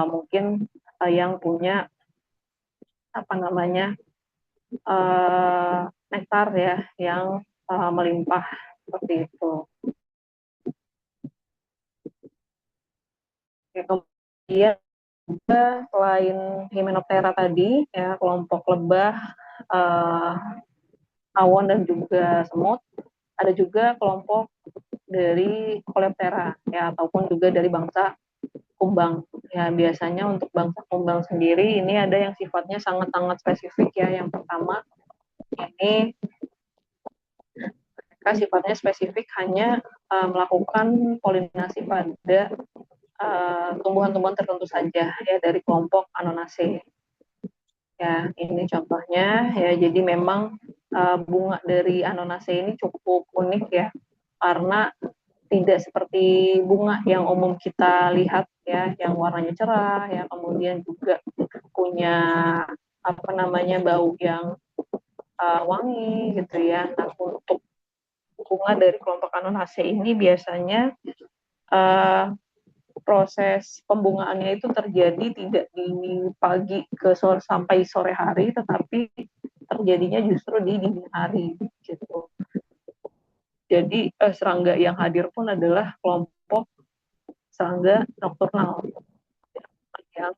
mungkin yang punya nektar ya, yang melimpah seperti itu. Kemudian juga selain Hymenoptera tadi ya, kelompok lebah, tawon dan juga semut, ada juga kelompok dari Coleoptera ya, ataupun juga dari bangsa kumbang ya. Biasanya untuk bangsa kumbang sendiri ini ada yang sifatnya sangat-sangat spesifik ya. Yang pertama ini mereka sifatnya spesifik hanya melakukan polinasi pada tumbuhan-tumbuhan tertentu saja ya, dari kelompok Anonaceae ya. Ini contohnya ya, jadi memang bunga dari Annonacea ini cukup unik ya, karena tidak seperti bunga yang umum kita lihat ya, yang warnanya cerah ya, kemudian juga punya apa namanya bau yang wangi gitu ya. Nah, untuk bunga dari kelompok Annonacea ini biasanya uh, proses pembungaannya itu terjadi tidak di pagi ke sore sampai sore hari, tetapi terjadinya justru di dini hari gitu. Jadi serangga yang hadir pun adalah kelompok serangga nokturnal yang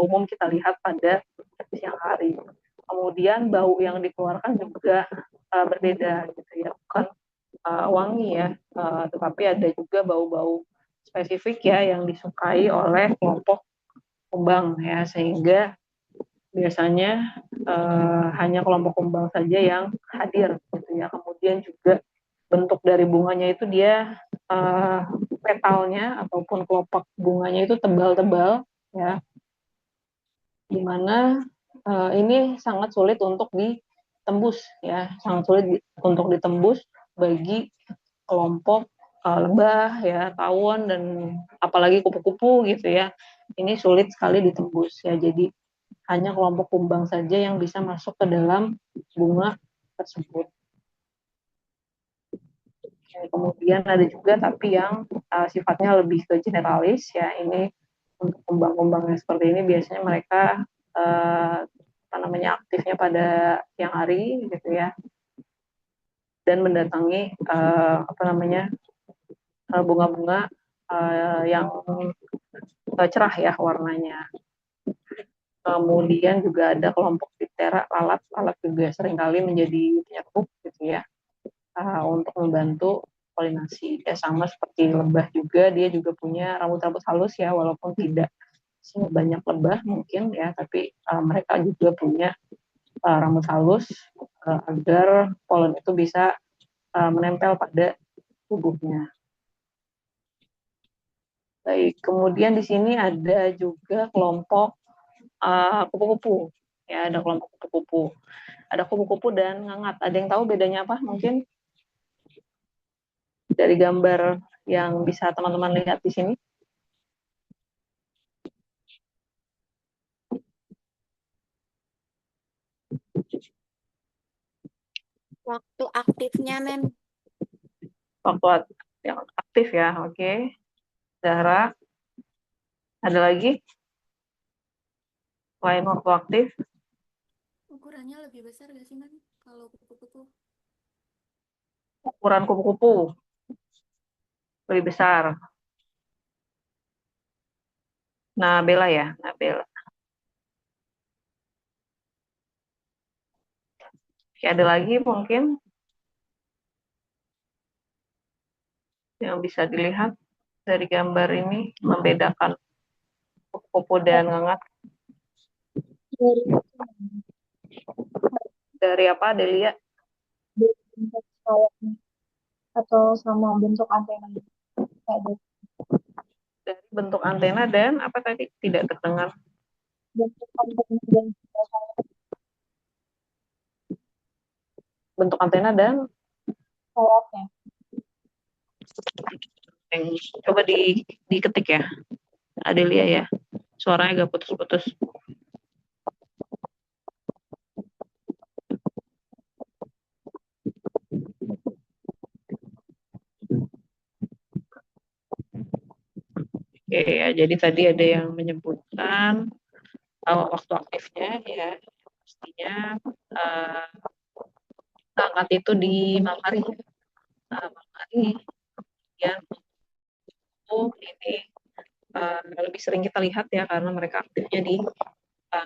umum kita lihat pada siang hari. Kemudian bau yang dikeluarkan juga berbeda gitu ya, bukan wangi ya, tetapi ada juga bau-bau spesifik ya yang disukai oleh kelompok kumbang ya, sehingga biasanya hanya kelompok kumbang saja yang hadir gitu ya. Kemudian juga bentuk dari bunganya itu dia petalnya ataupun kelopak bunganya itu tebal-tebal ya, dimana ini sangat sulit untuk ditembus ya, sangat sulit untuk ditembus bagi kelompok lebah ya, tawon dan apalagi kupu-kupu gitu ya. Ini sulit sekali ditembus ya. Jadi hanya kelompok kumbang saja yang bisa masuk ke dalam bunga tersebut. Kemudian ada juga tapi yang sifatnya lebih ke generalis ya. Ini untuk kumbang-kumbang yang seperti ini biasanya mereka aktifnya pada siang hari gitu ya, dan mendatangi bunga-bunga yang cerah ya warnanya. Kemudian juga ada kelompok Diptera lalat. Lalat juga seringkali menjadi penyerbuk gitu ya, untuk membantu polinasi. Ya sama seperti lebah juga, dia juga punya rambut-rambut halus ya, walaupun tidak sebanyak lebah mungkin ya, tapi mereka juga punya rambut halus agar polen itu bisa menempel pada tubuhnya. Baik, kemudian di sini ada juga kelompok kupu-kupu. Ya, ada kelompok kupu-kupu. Ada kupu-kupu dan ngangat. Ada yang tahu bedanya apa? Mungkin dari gambar yang bisa teman-teman lihat di sini. Waktu aktifnya, Mem. Waktu yang aktif ya, oke. Zahra, ada lagi? Selain waktu aktif, Ukurannya lebih besar gak sih, Mem? Kalau kupu-kupu? ukuran kupu-kupu lebih besar. Nah, Bella ya, nah, Bella. Oke, ada lagi mungkin yang bisa dilihat dari gambar ini membedakan kupu-kupu dan ngangat dari apa, Delia? Bentuk sayapnya atau sama bentuk antenanya kayak gitu. Dari bentuk antena dan apa tadi? Tidak terdengar. Bentuk antena dan sayap Bentuk antena dan sayapnya. coba diketik ya, Adelia ya. Suaranya agak putus-putus. Oke ya, jadi tadi ada yang menyebutkan waktu aktifnya ya, pastinya angkat itu di malam hari. Malam hari yang ini lebih sering kita lihat ya, karena mereka aktifnya di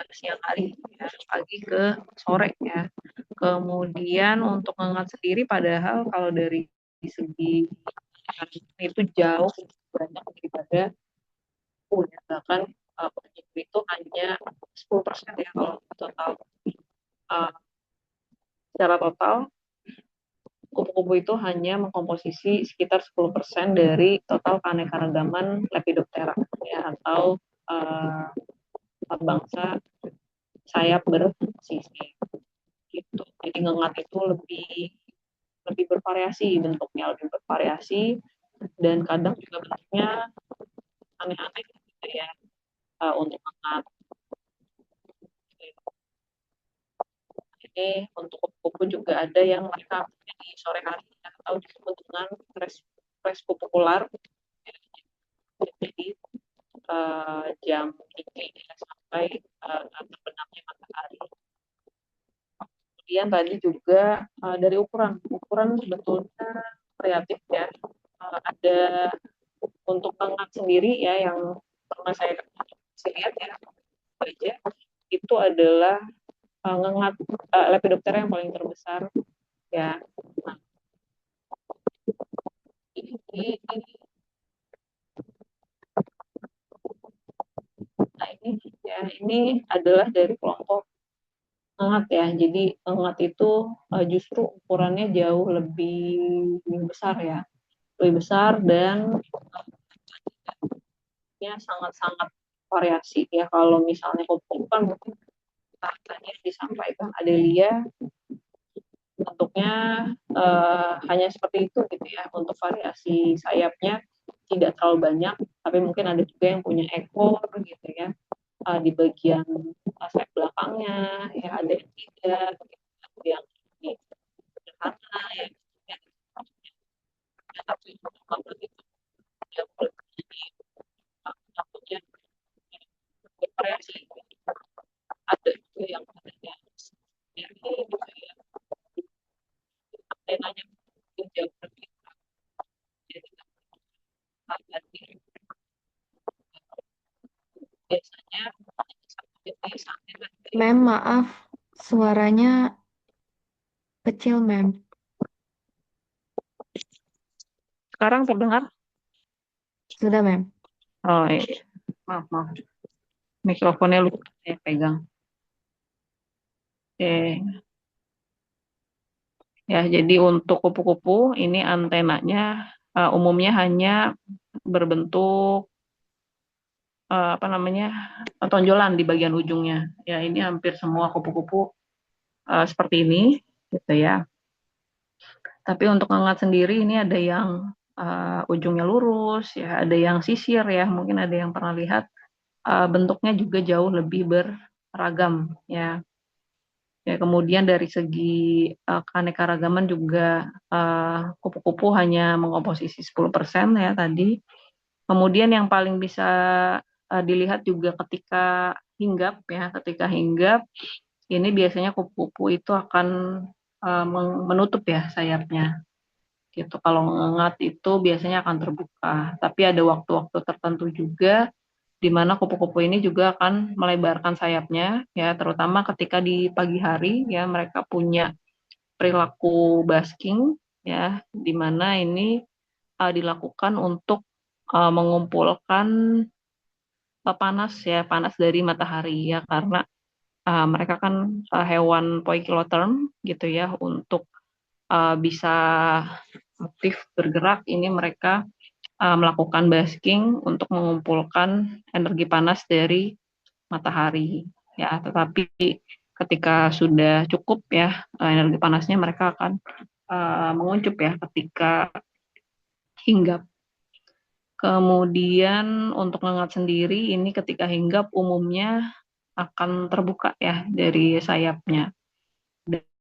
siang hari ya, pagi ke sore ya. Kemudian untuk ngangat sendiri, padahal kalau dari segi itu jauh banyak daripada ya, bahkan penyidik itu hanya 10% ya kalau total. Secara total kupu-kupu itu hanya mengkomposisi sekitar 10% dari total keanekaragaman Lepidoptera ya, atau bangsa sayap bersisi. gitu. Jadi ngengat itu lebih bervariasi, bentuknya lebih bervariasi, dan kadang juga bentuknya aneh-aneh gitu ya, untuk ngengat. Ini untuk kupu-kupu juga ada yang mereka di sore hari atau disebut dengan crepuscular. Jadi jam dini ya, sampai terbenamnya matahari. Kemudian tadi juga dari ukuran sebetulnya kreatif ya. Ada untuk pengat sendiri ya yang pernah saya lihat ya aja itu adalah ngengat Lepidoptera yang paling terbesar ya. Nah, ini nah ini adalah dari kelompok ngengat ya. Jadi ngengat itu justru ukurannya jauh lebih besar ya, lebih besar dan ya sangat-sangat variasi ya. Kalau misalnya kupu kan mungkin tadi disampaikan Adelia bentuknya hanya seperti itu gitu ya. Untuk variasi sayapnya tidak terlalu banyak, tapi mungkin ada juga yang punya ekor gitu ya, di bagian sayap belakangnya ya, ada yang tidak, ada yang sederhana ya, tapi kalau itu ya takutnya bervariasi, ada juga yang adanya ini gitu ya, antenanya jauh lebih jadi biasanya Mem, maaf, suaranya kecil, Mem. sekarang terdengar. Sudah, Mem. Oh iya. Maaf mikrofonnya lupa saya pegang. Oke ya, jadi untuk kupu-kupu ini antenanya umumnya hanya berbentuk apa namanya, tonjolan di bagian ujungnya ya. Ini hampir semua kupu-kupu seperti ini gitu ya. Tapi untuk ngengat sendiri ini ada yang ujungnya lurus ya, ada yang sisir ya, mungkin ada yang pernah lihat. Bentuknya juga jauh lebih beragam ya. Ya, kemudian dari segi keanekaragaman juga kupu-kupu hanya mengkomposisi 10% ya tadi. Kemudian yang paling bisa dilihat juga ketika hinggap ya, ketika hinggap ini biasanya kupu-kupu itu akan menutup ya sayapnya. Gitu. Kalau mengengat itu biasanya akan terbuka, tapi ada waktu-waktu tertentu juga di mana kupu-kupu ini juga akan melebarkan sayapnya ya, terutama ketika di pagi hari ya, mereka punya perilaku basking ya, di mana ini dilakukan untuk mengumpulkan panas dari matahari ya, karena mereka kan hewan poikiloterm gitu ya. Untuk bisa aktif bergerak ini mereka melakukan basking untuk mengumpulkan energi panas dari matahari ya. Tetapi ketika sudah cukup ya energi panasnya, mereka akan menguncup ya ketika hinggap. Kemudian untuk ngengat sendiri ini ketika hinggap umumnya akan terbuka ya dari sayapnya,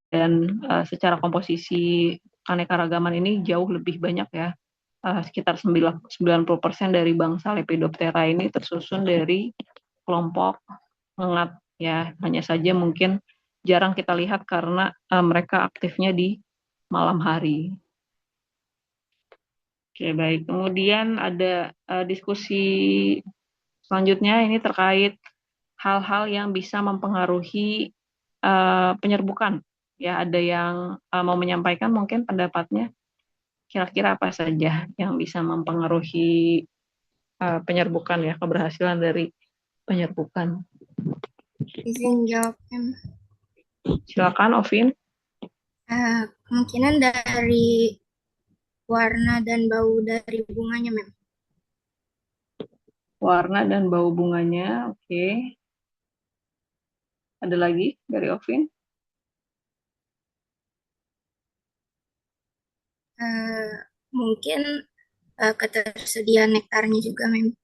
dan secara komposisi keanekaragaman ini jauh lebih banyak ya. Sekitar 90% dari bangsa Lepidoptera ini tersusun dari kelompok ngengat ya. Hanya saja mungkin jarang kita lihat karena mereka aktifnya di malam hari. Oke, baik. Kemudian ada diskusi selanjutnya ini terkait hal-hal yang bisa mempengaruhi penyerbukan. Ya, ada yang mau menyampaikan mungkin pendapatnya, kira-kira apa saja yang bisa mempengaruhi penyerbukan ya, keberhasilan dari penyerbukan. Izin jawab, Em. Silakan, Ovin. Kemungkinan dari warna dan bau dari bunganya, Mem. Warna dan bau bunganya, oke. Ada lagi dari Ovin? Eh, Mungkin ketersediaan nektarnya juga memang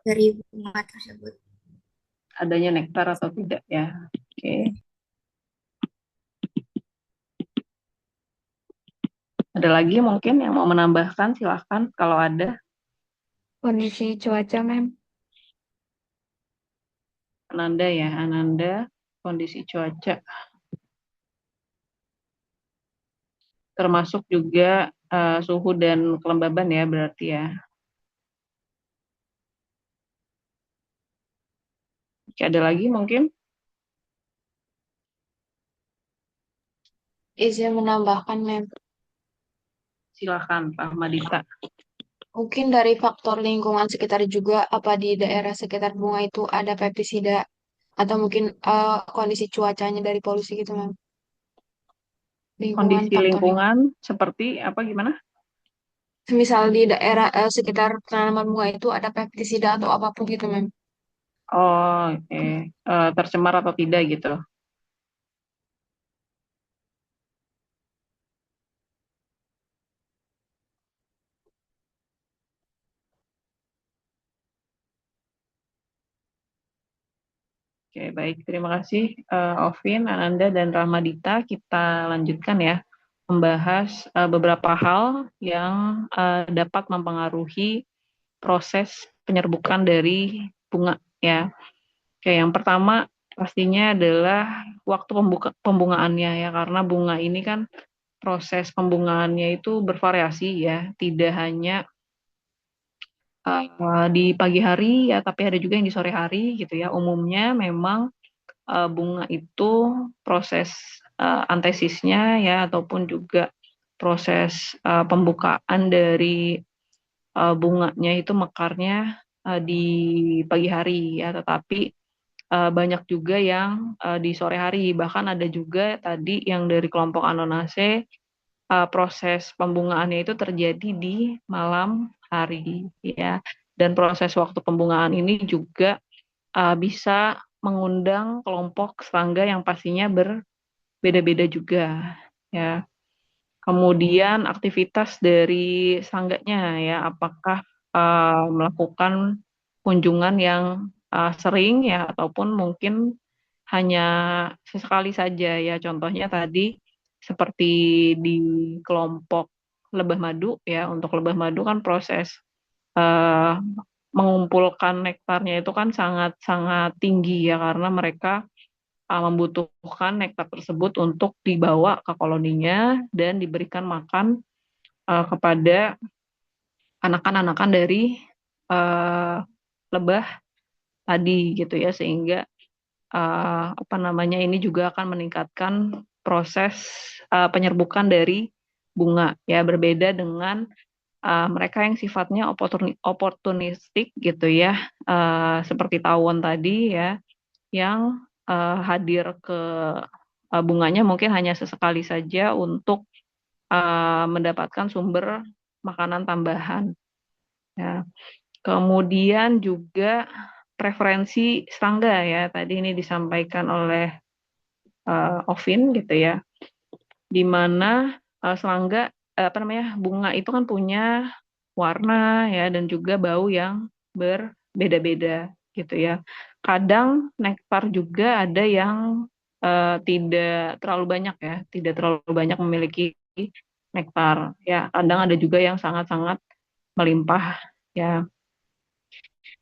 dari bunga tersebut. Adanya nektar atau tidak ya. Oke. Ada lagi mungkin yang mau menambahkan, silahkan kalau ada. Kondisi cuaca, Mem. Ananda ya, Ananda, kondisi cuaca. Termasuk juga suhu dan kelembaban ya berarti ya. Oke, ada lagi mungkin? Izin menambahkan, Mem. Silahkan Pak Madita. Mungkin dari faktor lingkungan sekitar juga, apa di daerah sekitar bunga itu ada pestisida atau mungkin kondisi cuacanya dari polusi gitu, Mem. Lingkungan Kondisi faktor lingkungan. lingkungan seperti apa gimana? Misal di daerah sekitar tanaman bunga itu ada pestisida atau apapun gitu, Mem. Oh, oke. Tercemar atau tidak gitu. Oke, baik. Terima kasih Ovin, Ananda, dan Rahmadita. Kita lanjutkan ya, membahas beberapa hal yang dapat mempengaruhi proses penyerbukan dari bunga ya. Oke, yang pertama pastinya adalah waktu pembungaannya ya, karena bunga ini kan proses pembungaannya itu bervariasi ya, tidak hanya di pagi hari ya, tapi ada juga yang di sore hari gitu ya. Umumnya memang bunga itu proses antesisnya ya, ataupun juga proses pembukaan dari bunganya itu mekarnya di pagi hari ya, tetapi banyak juga yang di sore hari, bahkan ada juga tadi yang dari kelompok Anonaceae proses pembungaannya itu terjadi di malam hari ya, dan proses waktu pembungaan ini juga bisa mengundang kelompok serangga yang pastinya berbeda-beda juga ya. Kemudian aktivitas dari serangganya ya, apakah melakukan kunjungan yang sering ya, ataupun mungkin hanya sesekali saja ya. Contohnya tadi seperti di kelompok lebah madu ya. Untuk lebah madu kan proses eh, mengumpulkan nektarnya itu kan sangat-sangat tinggi ya, karena mereka membutuhkan nektar tersebut untuk dibawa ke koloninya dan diberikan makan kepada anakan-anakan dari uh, lebah tadi gitu ya, sehingga apa namanya ini juga akan meningkatkan proses penyerbukan dari bunga ya, berbeda dengan mereka yang sifatnya oportunistik gitu ya, seperti tawon tadi ya, yang hadir ke bunganya mungkin hanya sesekali saja untuk mendapatkan sumber makanan tambahan ya. Kemudian juga preferensi serangga ya, tadi ini disampaikan oleh Ovin gitu ya, di mana serangga apa namanya bunga itu kan punya warna ya, dan juga bau yang berbeda-beda gitu ya. Kadang nektar juga ada yang tidak terlalu banyak ya, tidak terlalu banyak memiliki nektar ya. Kadang ada juga yang sangat-sangat melimpah ya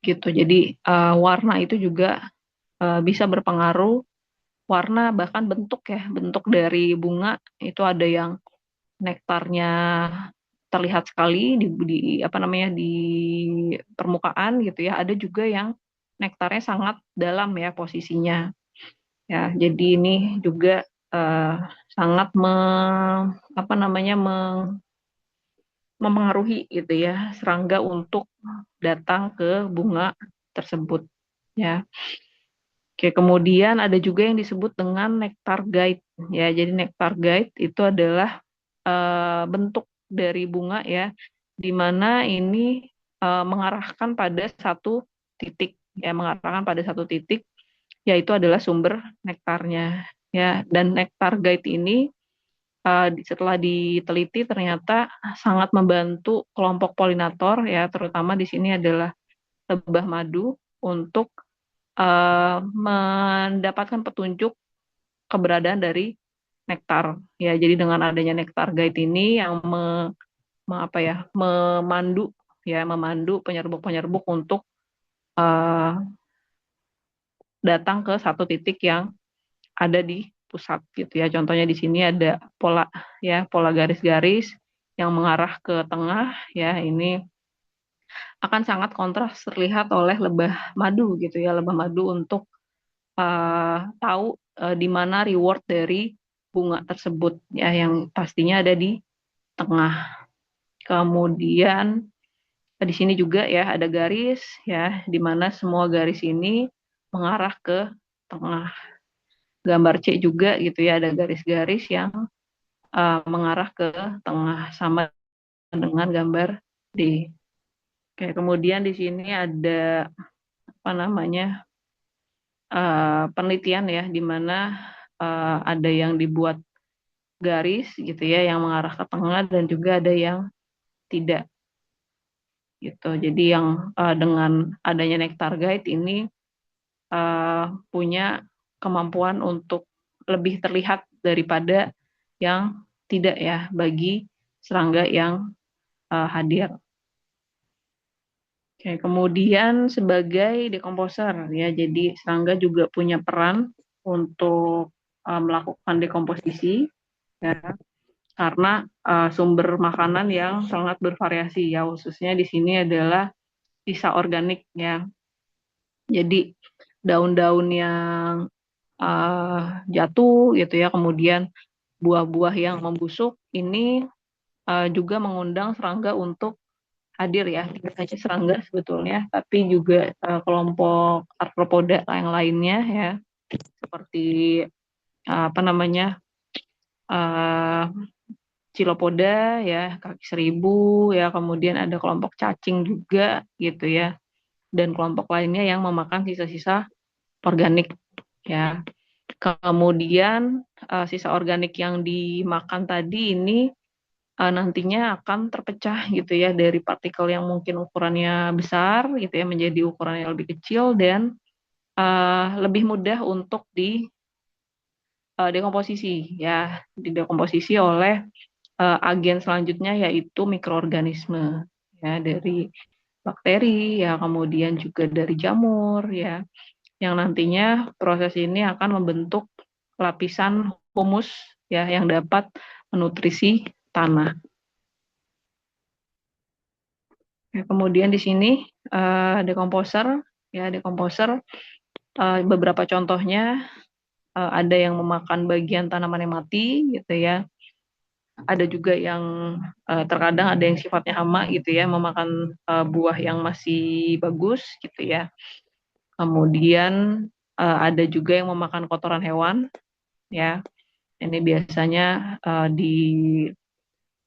gitu. Jadi warna itu juga bisa berpengaruh, warna bahkan bentuk ya, bentuk dari bunga itu ada yang nektarnya terlihat sekali di apa namanya di permukaan gitu ya, ada juga yang nektarnya sangat dalam ya posisinya ya. Jadi ini juga eh, sangat apa namanya mempengaruhi gitu ya serangga untuk datang ke bunga tersebut ya. Oke, kemudian ada juga yang disebut dengan nektar guide ya. Jadi nektar guide itu adalah bentuk dari bunga ya, di mana ini mengarahkan pada satu titik ya, mengarahkan pada satu titik, yaitu adalah sumber nektarnya ya. Dan nektar guide ini setelah diteliti ternyata sangat membantu kelompok polinator ya, terutama di sini adalah lebah madu untuk mendapatkan petunjuk keberadaan dari nektar ya. Jadi dengan adanya nektar guide ini yang memandu penyerbuk-penyerbuk untuk uh, datang ke satu titik yang ada di pusat gitu ya. Contohnya di sini ada pola garis-garis yang mengarah ke tengah ya. Ini akan sangat kontras terlihat oleh lebah madu gitu ya. Lebah madu untuk tahu di mana reward dari bunga tersebut ya, yang pastinya ada di tengah. Kemudian di sini juga ya ada garis ya, di mana semua garis ini mengarah ke tengah. Gambar C juga gitu ya, ada garis-garis yang mengarah ke tengah, sama dengan gambar D. Oke, kemudian di sini ada penelitian ya, di mana ada yang dibuat garis gitu ya yang mengarah ke tengah, dan juga ada yang tidak gitu. Jadi yang dengan adanya Nectar Guide ini punya kemampuan untuk lebih terlihat daripada yang tidak ya, bagi serangga yang hadir. Oke, kemudian sebagai decomposer ya, jadi serangga juga punya peran untuk melakukan dekomposisi ya, karena sumber makanan yang sangat bervariasi ya, khususnya di sini adalah sisa organik ya. Jadi daun-daun yang jatuh gitu ya, kemudian buah-buah yang membusuk ini juga mengundang serangga untuk hadir ya. Tidak hanya serangga sebetulnya, tapi juga kelompok arthropoda yang lainnya ya, seperti Chilopoda ya, kaki seribu ya, kemudian ada kelompok cacing juga gitu ya, dan kelompok lainnya yang memakan sisa-sisa organik ya. Kemudian sisa organik yang dimakan tadi ini nantinya akan terpecah gitu ya, dari partikel yang mungkin ukurannya besar gitu ya menjadi ukuran yang lebih kecil, dan lebih mudah untuk dekomposisi ya, didekomposisi oleh agen selanjutnya, yaitu mikroorganisme ya, dari bakteri ya, kemudian juga dari jamur ya, yang nantinya proses ini akan membentuk lapisan humus ya, yang dapat menutrisi tanah. Ya, kemudian di sini decomposer ya, beberapa contohnya ada yang memakan bagian tanaman yang mati gitu ya. Ada juga yang terkadang ada yang sifatnya hama gitu ya, memakan buah yang masih bagus gitu ya. Kemudian ada juga yang memakan kotoran hewan ya. Ini biasanya di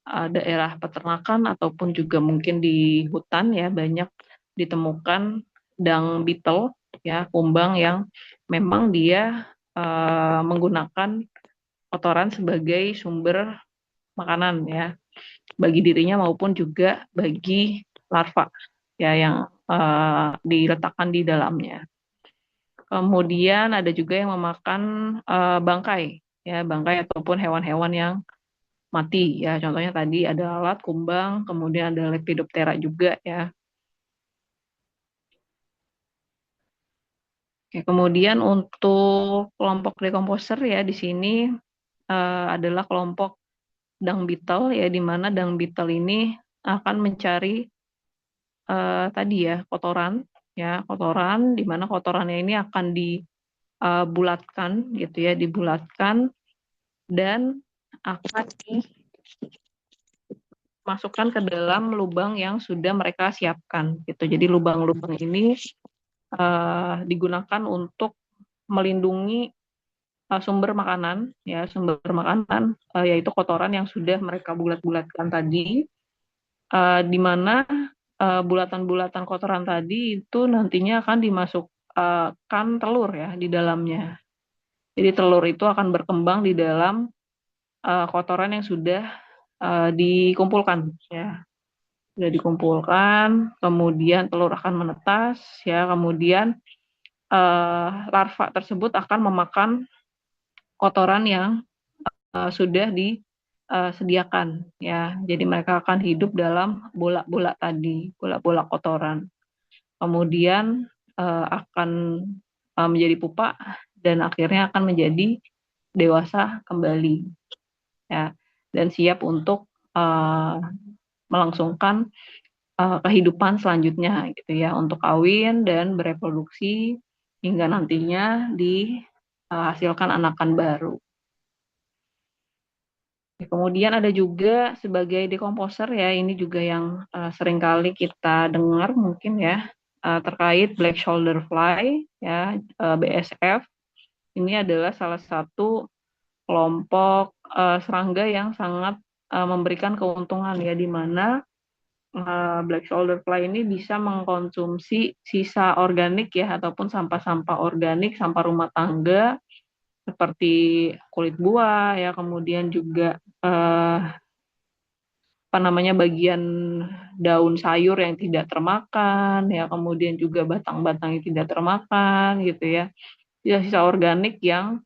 daerah peternakan ataupun juga mungkin di hutan ya, banyak ditemukan dung beetle ya, kumbang yang memang dia menggunakan kotoran sebagai sumber makanan ya, bagi dirinya maupun juga bagi larva ya, yang diletakkan di dalamnya. Kemudian ada juga yang memakan bangkai ya, bangkai ataupun hewan-hewan yang mati ya. Contohnya tadi ada lalat, kumbang, kemudian ada Lepidoptera juga ya. Oke, kemudian untuk kelompok decomposer ya, di sini adalah kelompok dung beetle ya, di mana dung beetle ini akan mencari tadi ya kotoran, di mana kotorannya ini akan dibulatkan gitu ya, dibulatkan dan akan dimasukkan ke dalam lubang yang sudah mereka siapkan gitu. Jadi lubang-lubang ini digunakan untuk melindungi sumber makanan ya, yaitu kotoran yang sudah mereka bulat-bulatkan tadi, di mana bulatan-bulatan kotoran tadi itu nantinya akan dimasukkan telur ya di dalamnya. Jadi telur itu akan berkembang di dalam kotoran yang sudah dikumpulkan ya. Sudah dikumpulkan, kemudian telur akan menetas ya, kemudian larva tersebut akan memakan kotoran yang sudah disediakan ya. Jadi mereka akan hidup dalam bola-bola tadi, bola-bola kotoran. Kemudian akan menjadi pupa dan akhirnya akan menjadi dewasa kembali ya, dan siap untuk melangsungkan kehidupan selanjutnya gitu ya, untuk kawin dan bereproduksi hingga nantinya dihasilkan anakan baru. Kemudian ada juga sebagai decomposer ya, ini juga yang seringkali kita dengar mungkin ya, terkait black shoulder fly ya, BSF. Ini adalah salah satu kelompok serangga yang sangat memberikan keuntungan ya, di mana black shoulder fly ini bisa mengkonsumsi sisa organik ya, ataupun sampah-sampah organik, sampah rumah tangga seperti kulit buah ya, kemudian juga bagian daun sayur yang tidak termakan ya, kemudian juga batang-batang yang tidak termakan gitu ya, sisa-sisa organik yang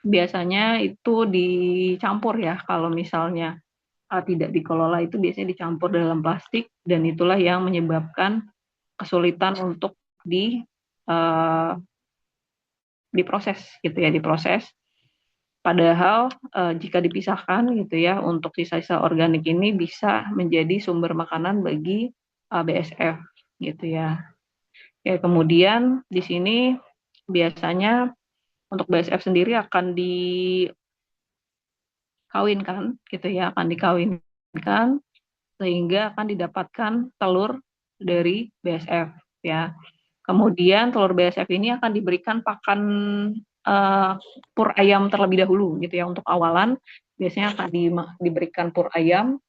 biasanya itu dicampur ya, kalau misalnya tidak dikelola itu biasanya dicampur dalam plastik, dan itulah yang menyebabkan kesulitan untuk diproses gitu ya, diproses. Padahal jika dipisahkan gitu ya, untuk sisa-sisa organik ini bisa menjadi sumber makanan bagi BSF gitu ya. Ya, kemudian di sini biasanya untuk BSF sendiri akan dikawinkan gitu ya, akan dikawinkan sehingga akan didapatkan telur dari BSF ya. Kemudian telur BSF ini akan diberikan pakan pur ayam terlebih dahulu gitu ya, untuk awalan biasanya akan diberikan pur ayam.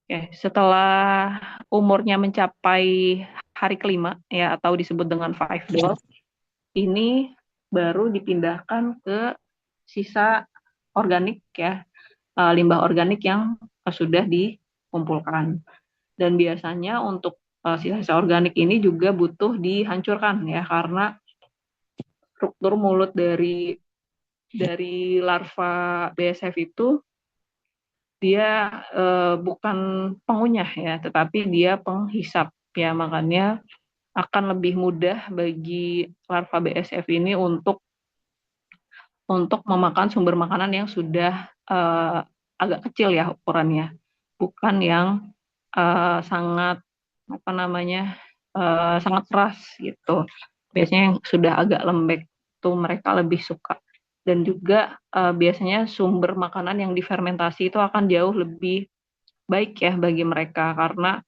Oke, setelah umurnya mencapai hari kelima ya, atau disebut dengan 5 doll, ini baru dipindahkan ke sisa organik ya, limbah organik yang sudah dikumpulkan. Dan biasanya untuk sisa-sisa organik ini juga butuh dihancurkan ya, karena struktur mulut dari larva BSF itu dia bukan pengunyah ya, tetapi dia penghisap ya, makanya akan lebih mudah bagi larva BSF ini untuk memakan sumber makanan yang sudah agak kecil ya ukurannya, bukan yang sangat sangat keras gitu. Biasanya yang sudah agak lembek tuh mereka lebih suka. Dan juga biasanya sumber makanan yang difermentasi itu akan jauh lebih baik ya bagi mereka, karena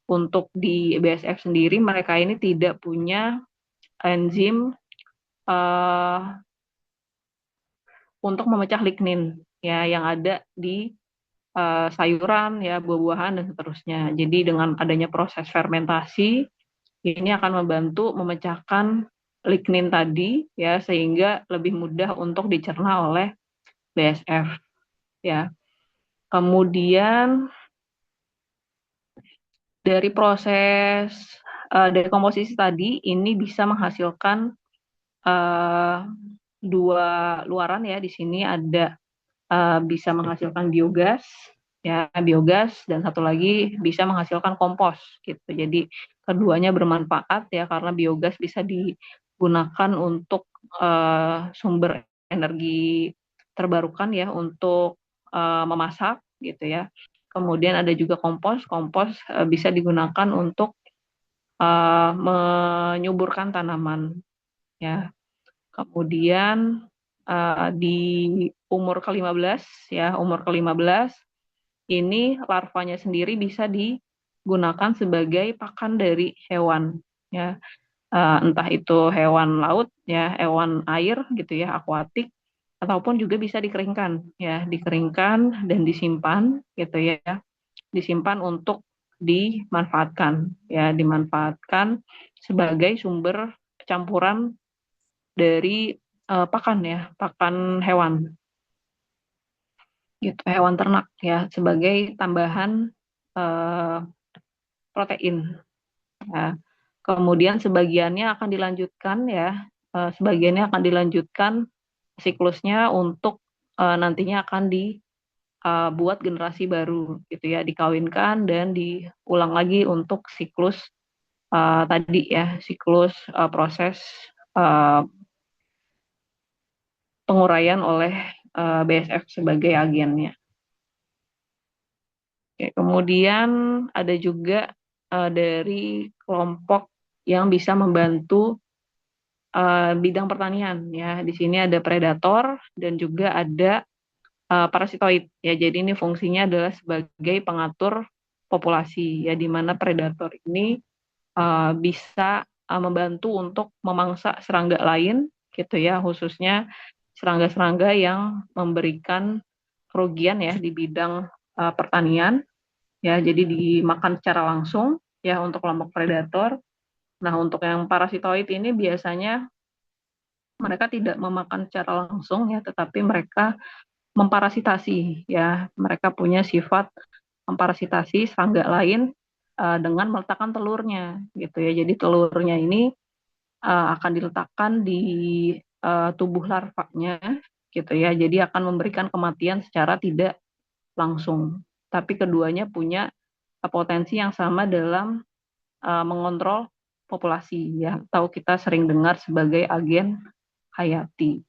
untuk di BSF sendiri mereka ini tidak punya enzim untuk memecah lignin ya, yang ada di sayuran ya, buah-buahan dan seterusnya. Jadi dengan adanya proses fermentasi ini akan membantu memecahkan lignin tadi ya, sehingga lebih mudah untuk dicerna oleh BSF ya. Kemudian dari proses dekomposisi tadi ini bisa menghasilkan dua luaran ya. Di sini ada bisa menghasilkan biogas ya, biogas, dan satu lagi bisa menghasilkan kompos gitu. Jadi keduanya bermanfaat ya, karena biogas bisa digunakan untuk sumber energi terbarukan ya, untuk memasak gitu ya. Kemudian ada juga kompos bisa digunakan untuk menyuburkan tanaman ya. Kemudian di umur ke-15 ya, umur ke-15 ini larvanya sendiri bisa digunakan sebagai pakan dari hewan ya, entah itu hewan laut ya, hewan air gitu ya, akuatik, ataupun juga bisa dikeringkan ya, dikeringkan dan disimpan gitu ya, disimpan untuk dimanfaatkan, ya dimanfaatkan sebagai sumber campuran dari pakan ya, pakan hewan gitu, hewan ternak ya, sebagai tambahan eh, protein. Ya. Kemudian sebagiannya akan dilanjutkan ya, sebagiannya akan dilanjutkan siklusnya untuk nantinya akan dibuat generasi baru gitu ya, dikawinkan dan diulang lagi untuk siklus tadi ya, siklus proses uh, penguraian oleh BSF sebagai agennya. Oke, kemudian ada juga dari kelompok yang bisa membantu bidang pertanian ya. Di sini ada predator dan juga ada parasitoid ya. Jadi ini fungsinya adalah sebagai pengatur populasi ya, di mana predator ini bisa membantu untuk memangsa serangga lain gitu ya, khususnya serangga-serangga yang memberikan kerugian ya di bidang pertanian ya, jadi dimakan secara langsung ya untuk kelompok predator. Nah, untuk yang parasitoid ini biasanya mereka tidak memakan secara langsung ya, tetapi mereka memparasitasi ya. Mereka punya sifat memparasitasi serangga lain dengan meletakkan telurnya gitu ya. Jadi telurnya ini akan diletakkan di tubuh larvanya gitu ya. Jadi akan memberikan kematian secara tidak langsung. Tapi keduanya punya potensi yang sama dalam mengontrol populasi ya, atau kita sering dengar sebagai agen hayati.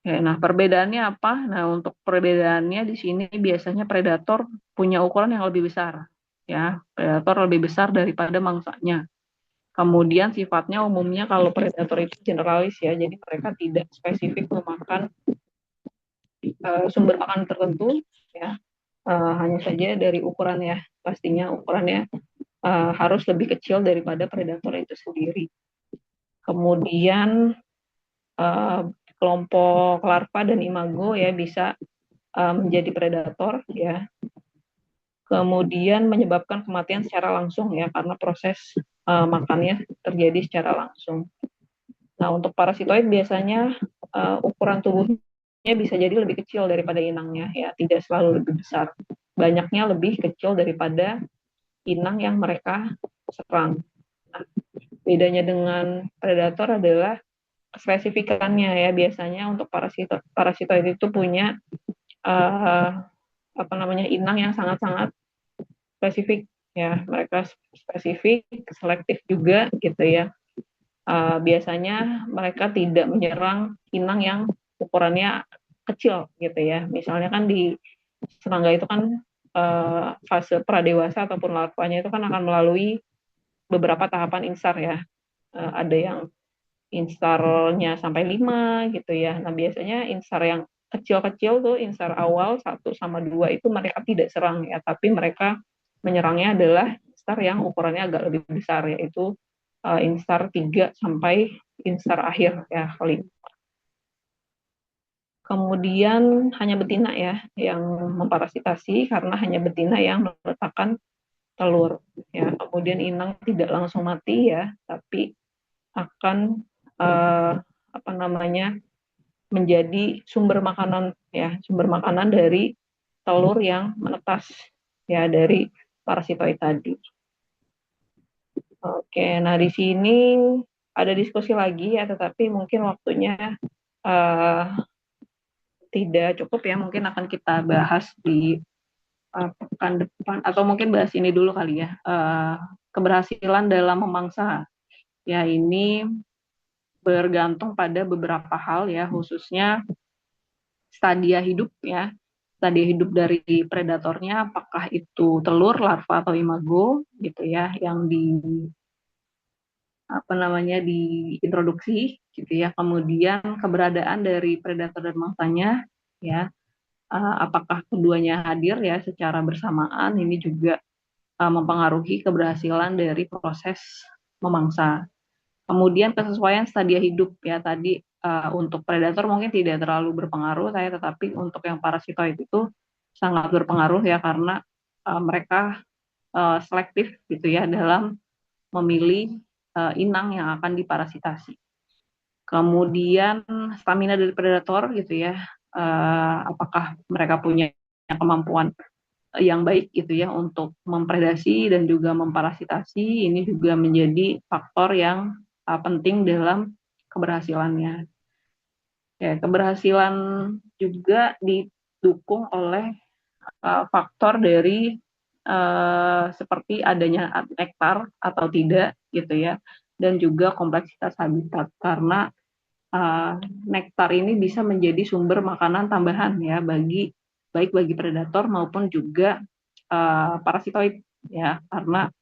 Ya, nah, perbedaannya apa? Nah, untuk perbedaannya di sini biasanya predator punya ukuran yang lebih besar ya. Predator lebih besar daripada mangsanya. Kemudian sifatnya umumnya kalau predator itu generalis ya, jadi mereka tidak spesifik memakan sumber makan tertentu ya. Hanya saja dari ukuran ya, pastinya ukurannya harus lebih kecil daripada predator itu sendiri. Kemudian kelompok larva dan imago ya bisa menjadi predator ya. Kemudian menyebabkan kematian secara langsung ya, karena proses makannya terjadi secara langsung. Nah, untuk parasitoid biasanya ukuran tubuhnya bisa jadi lebih kecil daripada inangnya ya, tidak selalu lebih besar. Banyaknya lebih kecil daripada inang yang mereka serang. Nah, bedanya dengan predator adalah spesifikannya ya. Biasanya untuk parasitoid itu punya inang yang sangat-sangat spesifik ya. Mereka spesifik, selektif juga gitu ya. Biasanya mereka tidak menyerang inang yang ukurannya kecil gitu ya. Misalnya kan di serangga itu kan fase pradewasa ataupun larvanya itu kan akan melalui beberapa tahapan instar ya. Ada yang instarnya sampai 5 gitu ya. Nah, biasanya instar yang kecil-kecil tuh, instar awal 1 sama 2 itu mereka tidak serang ya, tapi mereka menyerangnya adalah instar yang ukurannya agak lebih besar, yaitu instar 3 sampai instar akhir ya, kali. Kemudian hanya betina ya yang memparasitasi, karena hanya betina yang meletakkan telur ya. Kemudian inang tidak langsung mati ya, tapi akan menjadi sumber makanan ya, sumber makanan dari telur yang menetas ya dari parasitoid tadi. Oke, nah di sini ada diskusi lagi ya, tetapi mungkin waktunya tidak cukup ya, mungkin akan kita bahas di pekan depan, atau mungkin bahas ini dulu kali ya, keberhasilan dalam memangsa ya. Ini bergantung pada beberapa hal ya, khususnya stadia hidup ya, stadia hidup dari predatornya, apakah itu telur, larva atau imago gitu ya, yang diintroduksi gitu ya. Kemudian keberadaan dari predator dan mangsanya ya, apakah keduanya hadir ya secara bersamaan, ini juga mempengaruhi keberhasilan dari proses memangsa. Kemudian kesesuaian stadia hidup ya, tadi untuk predator mungkin tidak terlalu berpengaruh tetapi untuk yang parasitoid itu sangat berpengaruh ya karena mereka selektif gitu ya dalam memilih inang yang akan diparasitasi. Kemudian stamina dari predator gitu ya, apakah mereka punya kemampuan yang baik gitu ya untuk mempredasi dan juga memparasitasi, ini juga menjadi faktor yang penting dalam keberhasilannya. Ya, keberhasilan juga didukung oleh faktor dari seperti adanya nektar atau tidak gitu ya, dan juga kompleksitas habitat karena nektar ini bisa menjadi sumber makanan tambahan ya baik bagi predator maupun juga parasitoid ya karena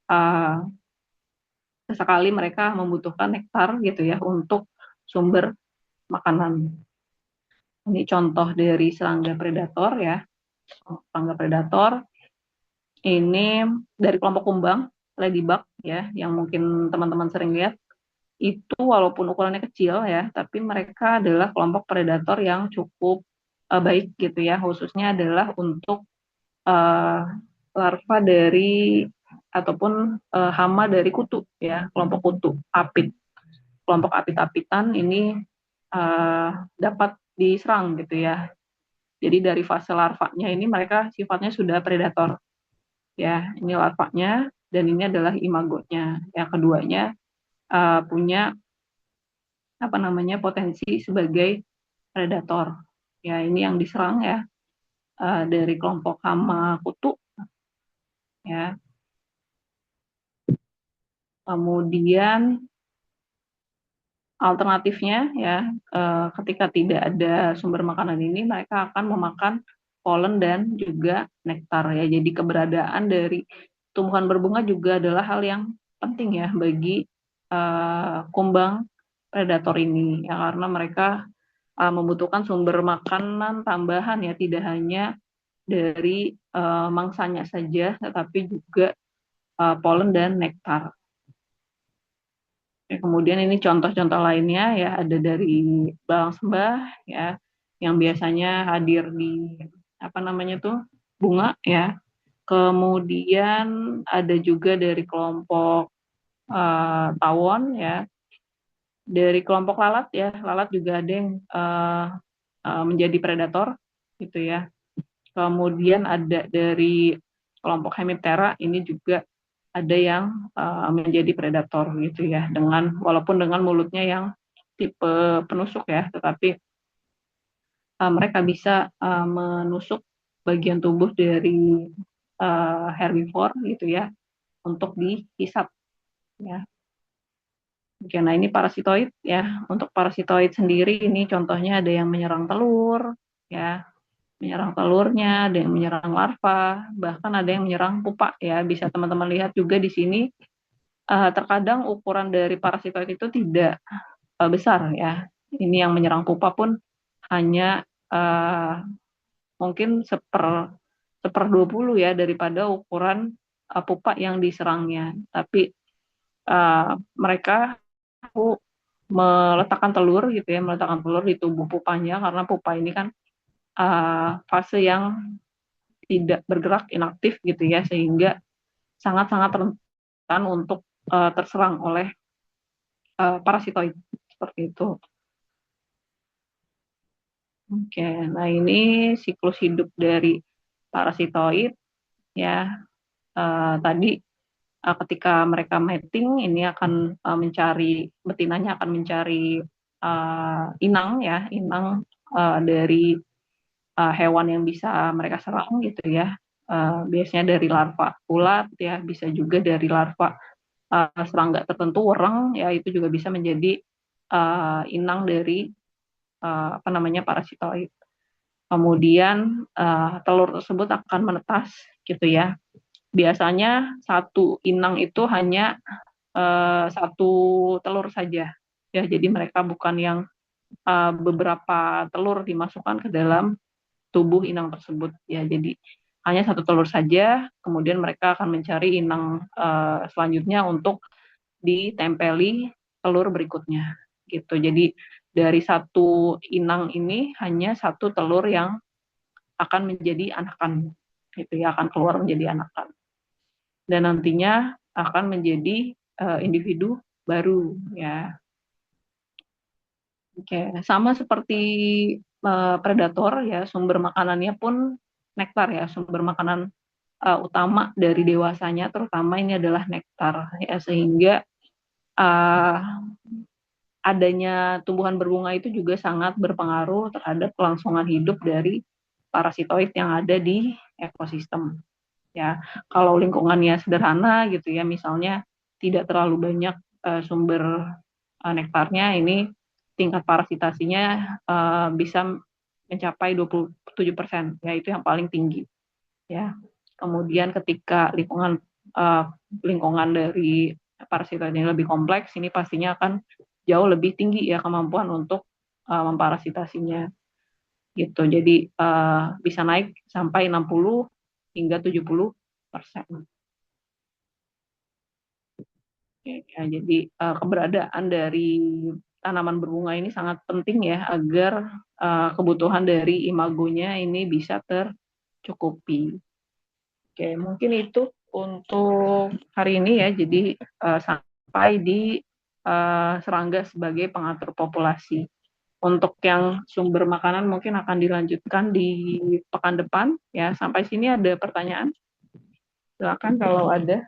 uh, sesekali mereka membutuhkan nektar gitu ya untuk sumber makanan. Ini contoh dari serangga predator ya. Serangga predator ini dari kelompok kumbang, ladybug ya, yang mungkin teman-teman sering lihat. Itu walaupun ukurannya kecil ya, tapi mereka adalah kelompok predator yang cukup baik gitu ya, khususnya adalah untuk uh, larva dari ataupun hama dari kutu ya, kelompok kutu, apit. Kelompok apit-apitan ini dapat diserang gitu ya. Jadi dari fase larvanya ini mereka sifatnya sudah predator ya. Ini larvanya dan ini adalah imagonya. Yang keduanya punya potensi sebagai predator. Ya, ini yang diserang ya dari kelompok hama kutu ya. Kemudian alternatifnya ya ketika tidak ada sumber makanan ini mereka akan memakan polen dan juga nektar ya. Jadi keberadaan dari tumbuhan berbunga juga adalah hal yang penting ya bagi kumbang predator ini ya karena mereka membutuhkan sumber makanan tambahan ya tidak hanya dari mangsanya saja tetapi juga polen dan nektar. Kemudian ini contoh-contoh lainnya ya ada dari belalang sembah ya yang biasanya hadir di bunga ya. Kemudian ada juga dari kelompok tawon ya. Dari kelompok lalat ya, lalat juga ada yang menjadi predator gitu ya. Kemudian ada dari kelompok hemiptera ini juga ada yang menjadi predator gitu ya walaupun dengan mulutnya yang tipe penusuk ya tetapi mereka bisa menusuk bagian tubuh dari herbivore gitu ya untuk dihisap ya. Oke, nah ini parasitoid ya. Untuk parasitoid sendiri ini contohnya ada yang menyerang telur ya, menyerang telurnya, ada yang menyerang larva, bahkan ada yang menyerang pupa ya. Bisa teman-teman lihat juga di sini terkadang ukuran dari parasitoid itu tidak besar ya. Ini yang menyerang pupa pun hanya mungkin seper 20 ya daripada ukuran pupa yang diserangnya. Tapi mereka meletakkan telur gitu ya, meletakkan telur di tubuh pupanya karena pupa ini kan fase yang tidak bergerak inaktif gitu ya sehingga sangat-sangat rentan untuk terserang oleh parasitoid seperti itu. Oke, nah ini siklus hidup dari parasitoid ya. Tadi ketika mereka mating ini akan mencari betinanya akan mencari inang ya, inang dari hewan yang bisa mereka serang gitu ya. Biasanya dari larva ulat ya, bisa juga dari larva serangga tertentu, wereng ya itu juga bisa menjadi inang dari parasitoid. Kemudian telur tersebut akan menetas gitu ya. Biasanya satu inang itu hanya satu telur saja ya. Jadi mereka bukan yang beberapa telur dimasukkan ke dalam tubuh inang tersebut ya. Jadi hanya satu telur saja. Kemudian mereka akan mencari inang selanjutnya untuk ditempeli telur berikutnya gitu. Jadi dari satu inang ini hanya satu telur yang akan menjadi anakan, gitu ya, akan keluar menjadi anakan. Dan nantinya akan menjadi individu baru, ya. Oke, sama seperti predator ya, sumber makanannya pun nektar ya, sumber makanan utama dari dewasanya terutama ini adalah nektar ya, sehingga uh, adanya tumbuhan berbunga itu juga sangat berpengaruh terhadap kelangsungan hidup dari parasitoid yang ada di ekosistem ya. Kalau lingkungannya sederhana gitu ya, misalnya tidak terlalu banyak sumber nektarnya, ini tingkat parasitasinya bisa mencapai 27%, ya itu yang paling tinggi ya. Kemudian ketika lingkungan dari parasitanya lebih kompleks, ini pastinya akan jauh lebih tinggi ya kemampuan untuk memparasitasinya gitu. Jadi bisa naik sampai 60 hingga 70%. Ya, jadi keberadaan dari tanaman berbunga ini sangat penting ya agar kebutuhan dari imagonya ini bisa tercukupi. Oke, mungkin itu untuk hari ini ya. Jadi sampai di serangga sebagai pengatur populasi. Untuk yang sumber makanan mungkin akan dilanjutkan di pekan depan ya. Sampai sini ada pertanyaan? Silakan kalau ada.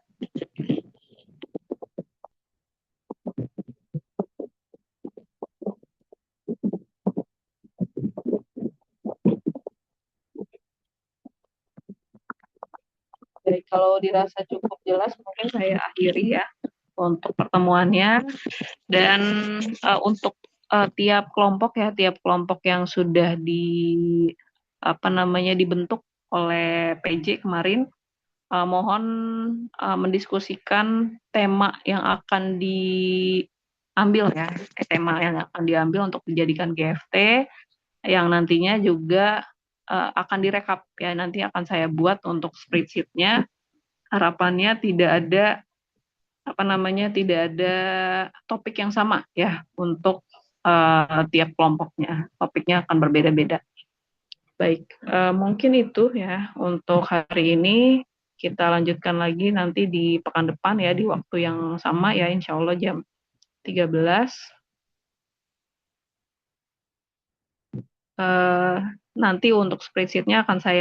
Jadi kalau dirasa cukup jelas mungkin saya akhiri ya untuk pertemuannya. Dan untuk tiap kelompok yang sudah dibentuk oleh PJ kemarin, mohon mendiskusikan tema yang akan diambil ya, tema yang akan diambil untuk dijadikan GFT yang nantinya juga akan direkap ya, nanti akan saya buat untuk spreadsheet-nya. Harapannya tidak ada topik yang sama ya untuk tiap kelompoknya. Topiknya akan berbeda-beda. Baik, mungkin itu ya untuk hari ini. Kita lanjutkan lagi nanti di pekan depan ya, di waktu yang sama ya, insya Allah jam 13. Nanti untuk spreadsheet-nya akan saya